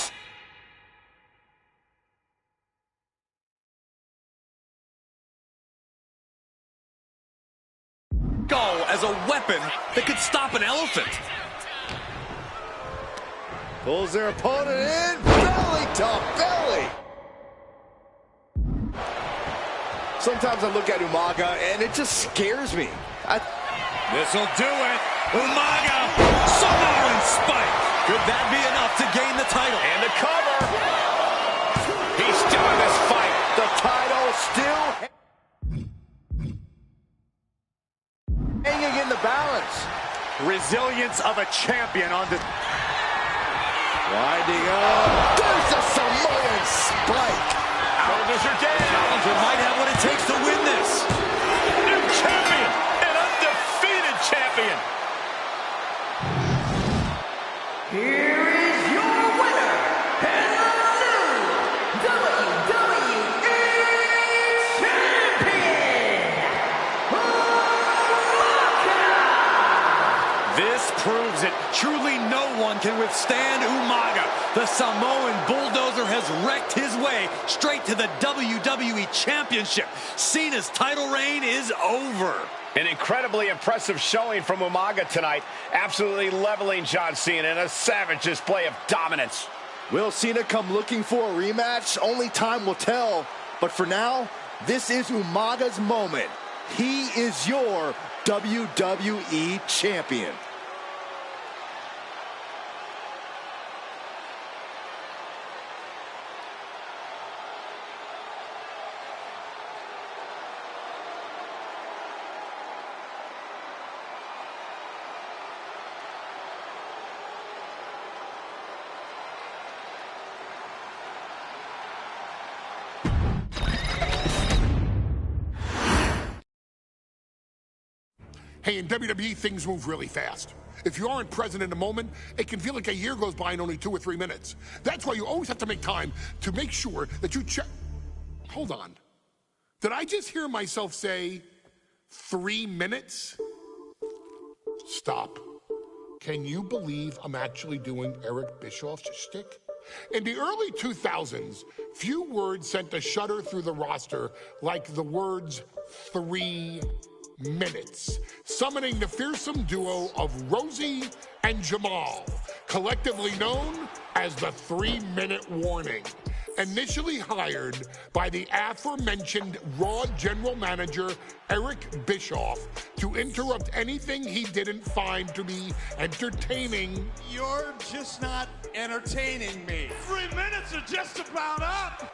skull as a weapon that could stop an elephant. Pulls their opponent in, belly to belly. Sometimes I look at Umaga and it just scares me. This'll do it. Umaga, Samoan spike. Could that be enough to gain the title? And the cover. He's still in this fight. The title still hanging in the balance. Resilience of a champion on the... Winding up. There's a Samoan spike. Shoulders are down. Challenger might have what it takes to win this. New champion. An undefeated champion. Here is your winner, and the new WWE Champion, Umaga! This proves it. Truly no one can withstand Umaga. The Samoan Bulldozer has wrecked his way straight to the WWE Championship. Cena's title reign is over. An incredibly impressive showing from Umaga tonight, absolutely leveling John Cena in a savage display of dominance. Will Cena come looking for a rematch? Only time will tell. But for now, this is Umaga's moment. He is your WWE Champion. Hey, in WWE, things move really fast. If you aren't present in the moment, it can feel like a year goes by in only 2 or 3 minutes. That's why you always have to make time to make sure that you check. Hold on. Did I just hear myself say 3 minutes? Stop. Can you believe I'm actually doing Eric Bischoff's shtick? In the early 2000s, few words sent a shudder through the roster like the words 3 minutes, summoning the fearsome duo of Rosie and Jamal, collectively known as the 3-Minute Warning. Initially hired by the aforementioned Raw general manager Eric Bischoff to interrupt anything he didn't find to be entertaining. You're just not entertaining me. 3 minutes are just about up.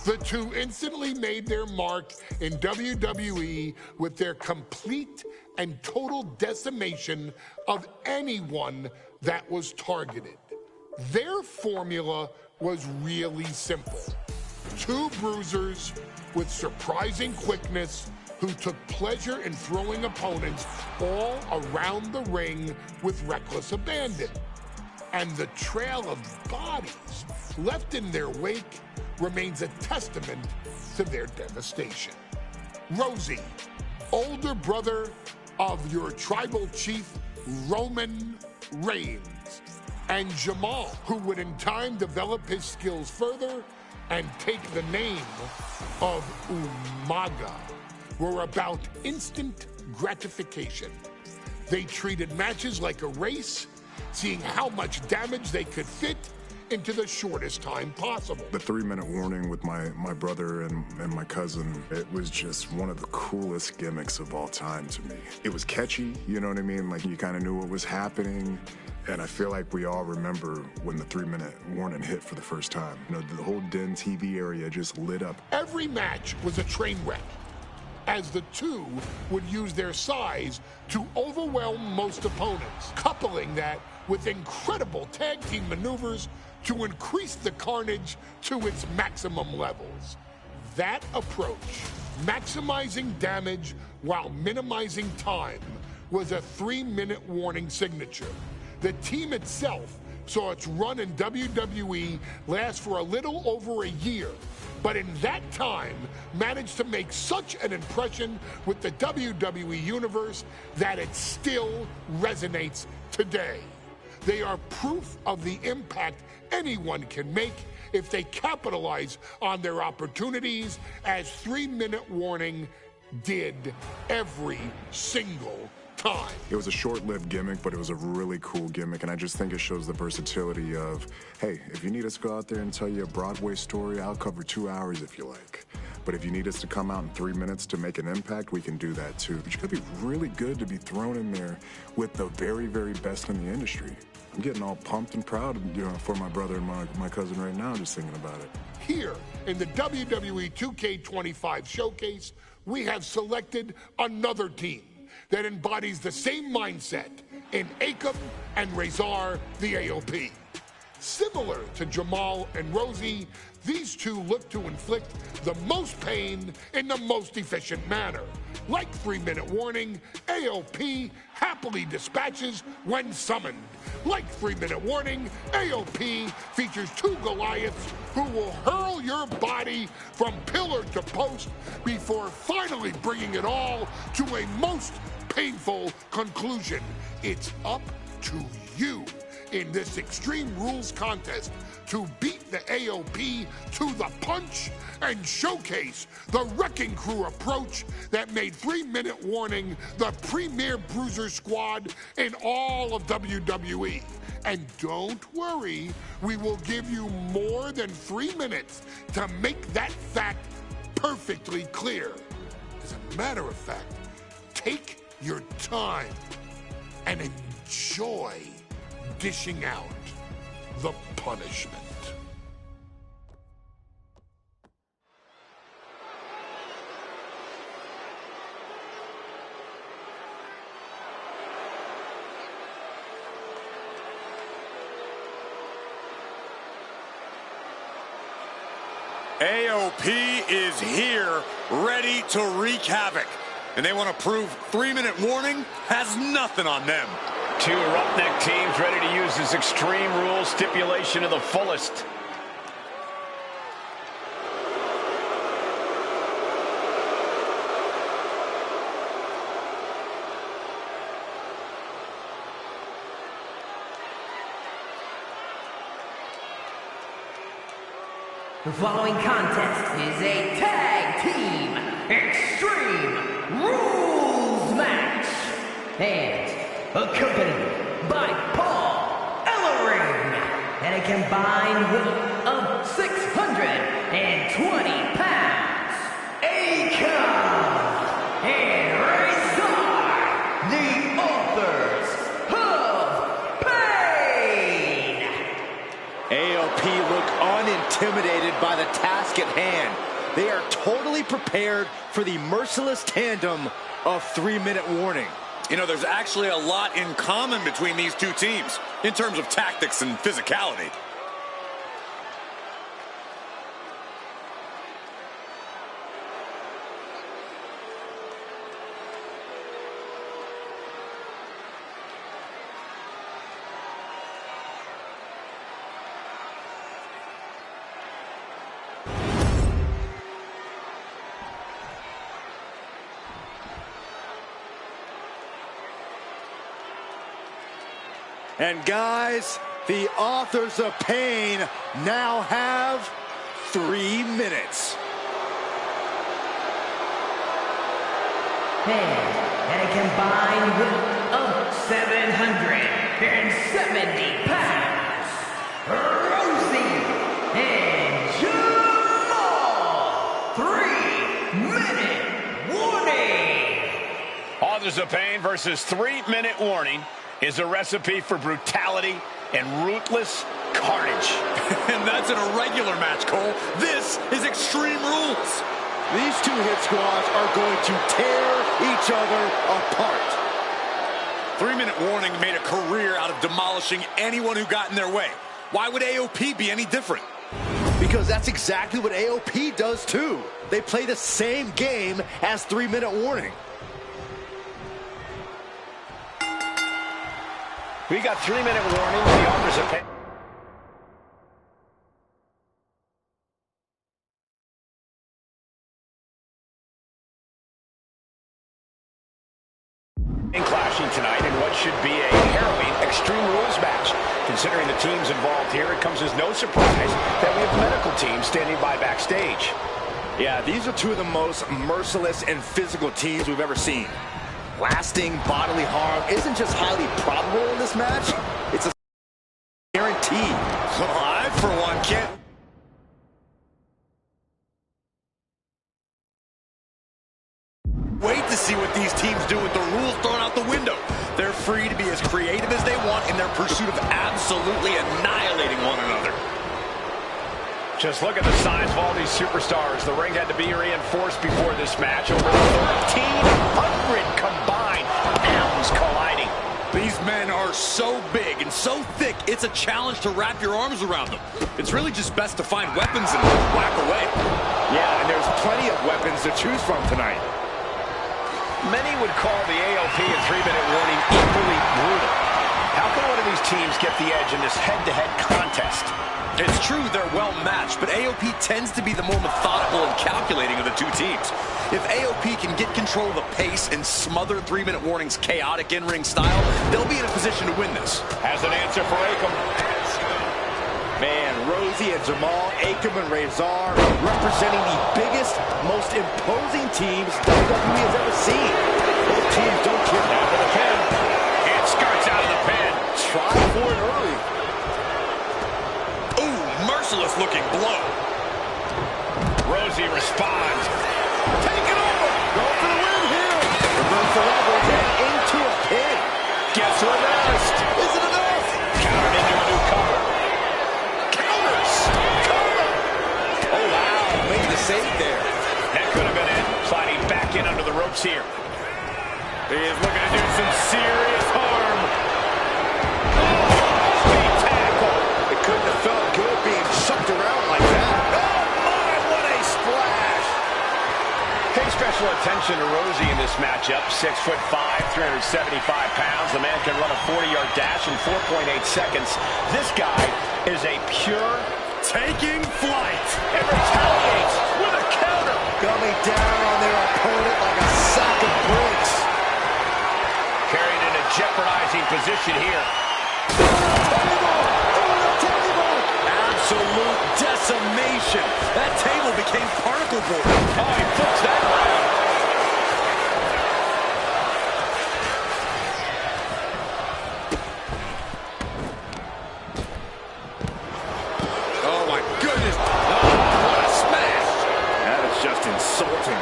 The two instantly made their mark in WWE with their complete and total decimation of anyone that was targeted. Their formula was really simple. 2 bruisers with surprising quickness who took pleasure in throwing opponents all around the ring with reckless abandon. And the trail of bodies left in their wake remains a testament to their devastation. Rosie, older brother of your tribal chief, Roman Reigns, and Jamal, who would in time develop his skills further and take the name of Umaga, were about instant gratification. They treated matches like a race, seeing how much damage they could fit into the shortest time possible. The 3-minute warning with my brother and my cousin, it was just one of the coolest gimmicks of all time to me. It was catchy, you know what I mean? Like, you kind of knew what was happening. And I feel like we all remember when the 3-minute warning hit for the first time. You know, the whole Den TV area just lit up. Every match was a train wreck, as the two would use their size to overwhelm most opponents, coupling that with incredible tag team maneuvers to increase the carnage to its maximum levels. That approach, maximizing damage while minimizing time, was a 3-minute warning signature. The team itself saw its run in WWE last for a little over a year, but in that time managed to make such an impression with the WWE Universe that it still resonates today. They are proof of the impact anyone can make if they capitalize on their opportunities, as 3-minute warning did every single time. It was a short-lived gimmick, but it was a really cool gimmick, and I just think it shows the versatility of, hey, if you need us to go out there and tell you a Broadway story, I'll cover 2 hours if you like. But if you need us to come out in 3 minutes to make an impact, we can do that too. But you gotta be really good to be thrown in there with the very, very best in the industry. I'm getting all pumped and proud, you know, for my brother and my cousin right now, just thinking about it. Here in the WWE 2K25 showcase, we have selected another team that embodies the same mindset in Akam and Razor the AOP. Similar to Jamal and Rosie, these two look to inflict the most pain in the most efficient manner. Like 3-minute warning, AOP happily dispatches when summoned. Like 3-minute warning, AOP features 2 Goliaths who will hurl your body from pillar to post before finally bringing it all to a most painful conclusion. It's up to you in this Extreme Rules contest to beat the AOP to the punch and showcase the Wrecking Crew approach that made 3-minute warning the premier bruiser squad in all of WWE. And don't worry, we will give you more than 3 minutes to make that fact perfectly clear. As a matter of fact, take your time and enjoy dishing out the punishment. AOP is here, to wreak havoc. And they want to prove 3-minute warning has nothing on them. Two roughneck teams ready to use this Extreme Rules stipulation to the fullest. The following contest is a tag team Extreme Rules match and accompanied by Paul Ellering and a combined weight of 620 pounds. Akam and Razor, the authors of Pain. AOP look unintimidated by the task at hand. They are totally prepared for the merciless tandem of 3-minute warning. You know, there's actually a lot in common between these two teams in terms of tactics and physicality. And guys, the authors of Pain now have 3 minutes. And a combined weight of 770 pounds. Rosie and Jamal. 3-minute warning. Authors of Pain versus 3-minute warning is a recipe for brutality and ruthless carnage. And that's in a regular match, Cole. This is Extreme Rules. These two hit squads are going to tear each other apart. 3-minute warning made a career out of demolishing anyone who got in their way. Why would AOP be any different? Because that's exactly what AOP does too. They play the same game as 3-minute warning. We got 3-minute warning. The authors of Pain. Clashing tonight in what should be a harrowing Extreme Rules match. Considering the teams involved here, it comes as no surprise that we have medical teams standing by backstage. Yeah, these are two of the most merciless and physical teams we've ever seen. Lasting bodily harm isn't just highly probable in this match, it's a guarantee. Well, I, for one, can't wait to see what these teams do with the rules thrown out the window. They're free to be as creative as they want in their pursuit of absolutely annihilating one another. Just look at the size of all these superstars. The ring had to be reinforced before this match. Over 1,300 combined pounds colliding. These men are so big and so thick, it's a challenge to wrap your arms around them. It's really just best to find weapons and whack away. Yeah, and there's plenty of weapons to choose from tonight. Many would call the AOP and 3-minute warning equally brutal. How can one of these teams get the edge in this head-to-head contest? It's true they're well matched, but AOP tends to be the more methodical and calculating of the two teams. If AOP can get control of the pace and smother 3-minute warning's chaotic in-ring style, they'll be in a position to win this. Has an answer for Akam. Man, Rosie and Jamal, Akam and Razor, representing the biggest, most imposing teams WWE has ever seen. Both teams don't care about the pin. It skirts out of the pin. Try for it early. Ooh, merciless looking blow. Rosie responds. Take it over. Go for the win here. Reverse the levels and into a pin. Gets reversed. Is it enough? Countered into a new cover. Oh, wow. Making the save there. That could have been it. Sliding back in under the ropes here. He is looking to do some serious harm. Oh, big tackle. It couldn't have felt good being shucked around like that. Oh, my, what a splash. Hey, special attention to Rosie in this matchup. 6'5", 375 pounds. The man can run a 40-yard dash in 4.8 seconds. This guy is a pure taking flight and retaliates with a counter. Coming down on their opponent like a sack of bricks. Carried in a jeopardizing position here. Absolute decimation. That table became particle board. Oh, he flips that around. Oh, my goodness. Oh, what a smash. That is just insulting.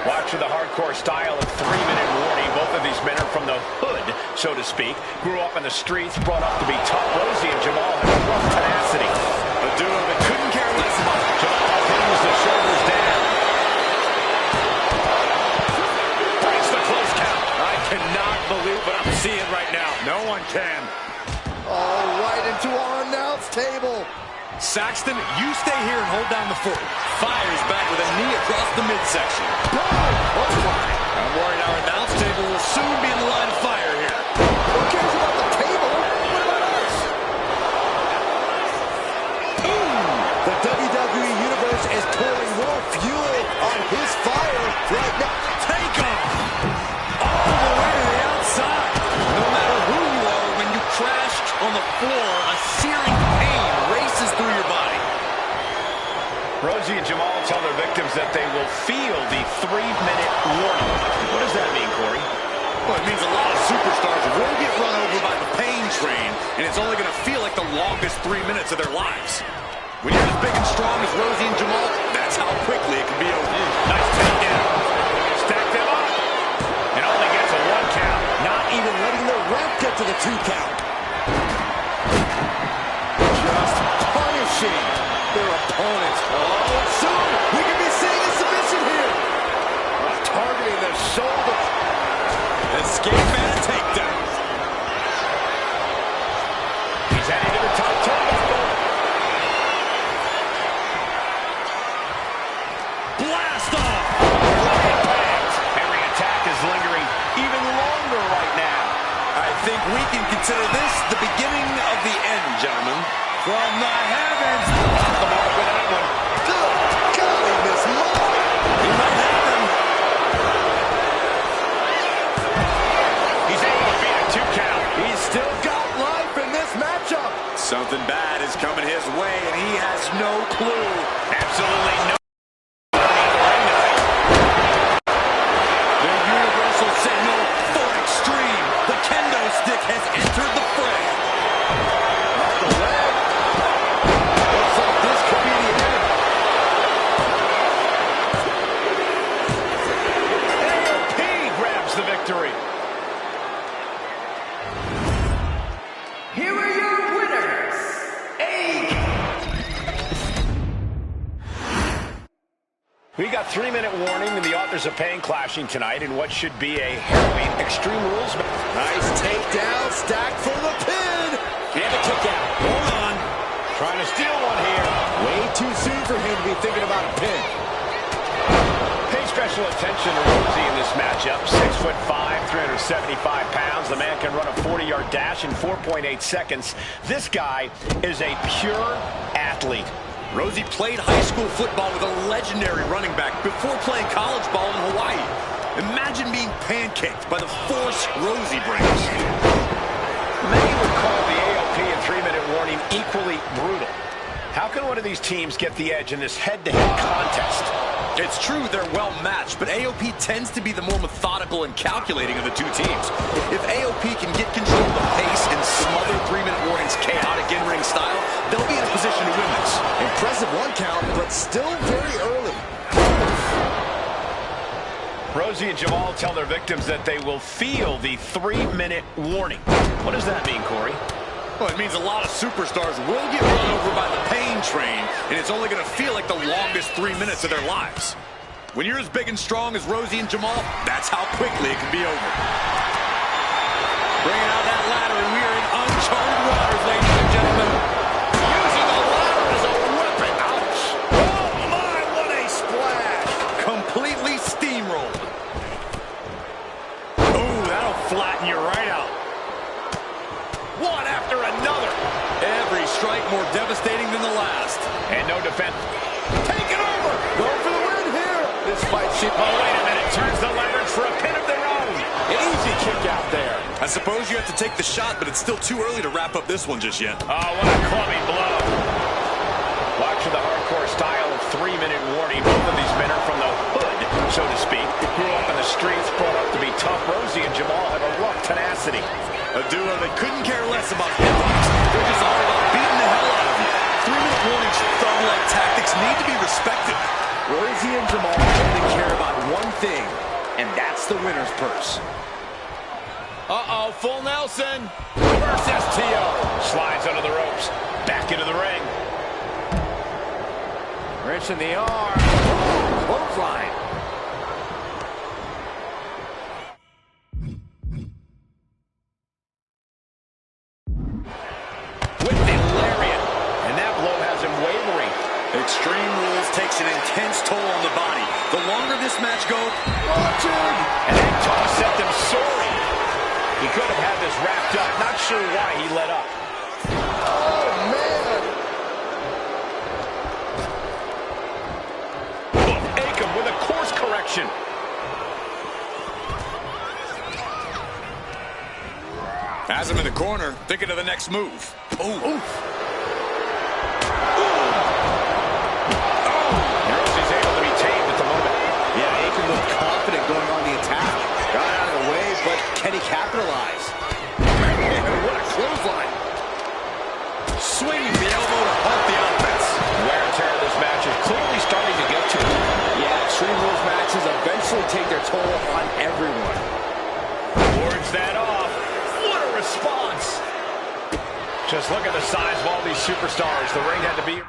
Watch for the hardcore style of 3-minute warning. Both of these men are from the hood, so to speak. Grew up in the streets, brought up to be tough. Rosie and Jamal have rough tenacity. A duo that couldn't care less about it. Jamal pins the shoulders down. Breaks the close count. I cannot believe what I'm seeing right now. No one can. Oh, right into our announce table. Saxton, you stay here and hold down the fort. Fires back with a knee across the midsection. Oh, my. I'm worried our announce table will soon be in the line of fire here. Who cares about the table? What about us? The WWE Universe is pouring more fuel on his fire right now. Take off! All the way to the outside. No matter who you are, when you crash on the floor, a searing pain races through your body. Rosie and Jamal tell their victims that they will feel the 3-minute warning. What does that mean, Corey? Well, it means a lot of superstars will get run over by the pain train, and it's only going to feel like the longest 3 minutes of their lives. When you're as big and strong as Rosie and Jamal, that's how quickly it can be over. Nice takedown. Stack them up. And only gets a 1 count. Not even letting the ref get to the 2 count. Just punishing their opponent. Oh, soon we could be seeing a submission here. Targeting the shoulder. Escape and a takedown. He's heading to the top turnbuckle. Blast off! Every attack is lingering even longer right now. I think we can consider this the beginning of the end, gentlemen. From the heavens. Off the mark with that one. Good golly, Miss Moore. He might have him. He's able to beat a 2 count. He's still got life in this matchup. Something bad is coming his way, and he has no clue. Absolutely no. The universal signal for extreme. The kendo stick has entered the fray. Off the leg. Looks like this could be the end. AOP grabs the victory. Here are your winners, We got 3-minute warning and the authors of pain clashing tonight in what should be a harrowing Extreme Rules. Nice takedown, stacked for the pin. And a kick out. Hold on. Trying to steal one here. Way too soon for him to be thinking about a pin. Pay special attention to Rosie in this matchup. 6'5", 375 pounds. The man can run a 40-yard dash in 4.8 seconds. This guy is a pure athlete. Rosie played high school football with a legendary running back before playing college ball in Hawaii. Imagine being pancaked by the force Rosie brings. Many would call the AOP and 3-minute warning equally brutal. How can one of these teams get the edge in this head-to-head contest? It's true they're well matched, but AOP tends to be the more methodical and calculating of the two teams. If AOP can get control of the pace and smother 3-minute warning's chaotic in-ring style, they'll be in a position to win this. Impressive 1 count, but still very early. Rosie and Jamal tell their victims that they will feel the 3-minute warning. What does that mean, Corey? Well, it means a lot of superstars will get run over by the pain train, and it's only going to feel like the longest 3 minutes of their lives. When you're as big and strong as Rosie and Jamal, that's how quickly it can be over. Bringing out that ladder, and we are in uncharted waters, ladies and gentlemen. Using the ladder as a weapon. Ouch. Oh, my, what a splash. devastating than the last. And no defense. Take it over! Go for the win here! This fight should... Oh, wait a minute. Turns the leverage for a pin of their own. An easy kick out there. I suppose you have to take the shot, but it's still too early to wrap up this one just yet. Oh, what a clubby blow. Watching the hardcore style of 3-minute warning. Both of these men are from the hood, so to speak. Grew up in the streets, brought up to be tough. Rosie and Jamal have a rough tenacity. A duo that couldn't care less about headlocks. They're just all about beating the hell out of you. 3-minute warnings, thug-like tactics need to be respected. Rosie and Jamal only care about one thing, and that's the winner's purse. Uh-oh, full Nelson. Reverse STO. Slides under the ropes. Back into the ring. Wrench in the arm. Clothesline. With the lariat. And that blow has him wavering. Extreme Rules takes an intense toll on the body. The longer this match goes, and that toss sent him soaring. He could have had this wrapped up. Not sure why he let up. Oh, man. Akam with a course correction. has him in the corner, thinking of the next move. Oh. Rosie's able to be tamed at the moment. Yeah, Akam looked confident going on the attack. Got out of the way, but can he capitalize? What a clothesline. Swinging the elbow to halt the offense. Wear and tear of this match is clearly starting to get to him. Yeah, Extreme Rules matches eventually take their toll on everyone. Wards that off. What a response. Just look at the size of all these superstars. The ring had to be...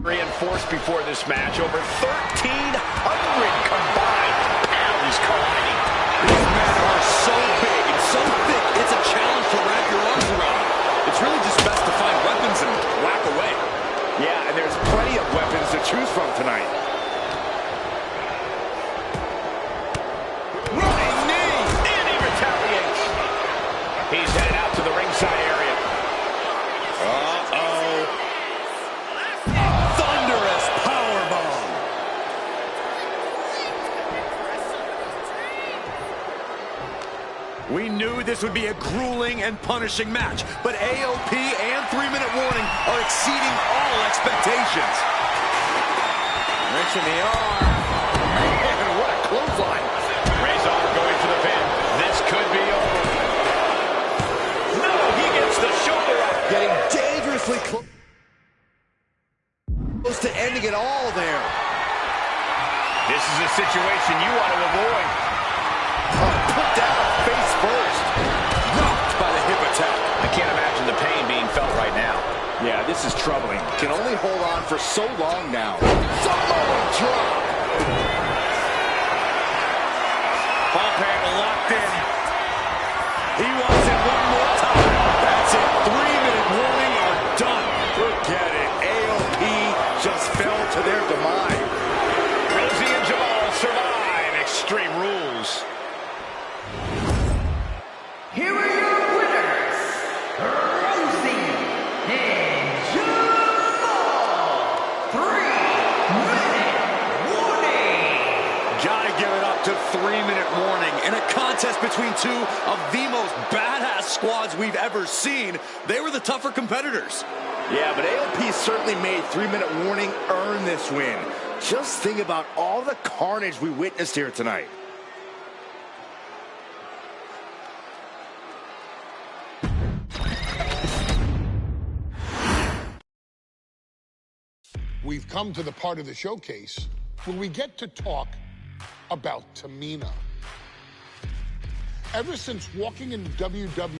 Reinforced before this match, over 1,300 combined. Now he's colliding. These men are so big and so thick, it's a challenge to wrap your arms around. It's really just best to find weapons and whack away. Yeah, and there's plenty of weapons to choose from tonight. Running knee, and he retaliates. He's headed out to the ringside area. We knew this would be a grueling and punishing match, but AOP and 3-minute warning are exceeding all expectations. Wrench in the arm. And what a clothesline. Razor going for the pin. This could be over. No, he gets the shoulder up. Getting dangerously close to ending it all there. This is a situation you want to avoid. Put down face first. Knocked by the hip attack. I can't imagine the pain being felt right now. Yeah, this is troubling. Can only hold on for so long now. Samoa drop. Bump handle locked in. He wants it one more time. That's it. 3-minute warning are done. Forget it. AOP just fell to their demise. Rosie and Jamal survive Extreme Rules. Here are your winners, Rosie and Jamal. 3-minute warning. Gotta give it up to 3-minute warning. In a contest between two of the most badass squads we've ever seen, they were the tougher competitors. Yeah, but AOP certainly made 3-minute warning earn this win. Just think about all the carnage we witnessed here tonight. We've come to the part of the showcase where we get to talk about Tamina. Ever since walking in WWE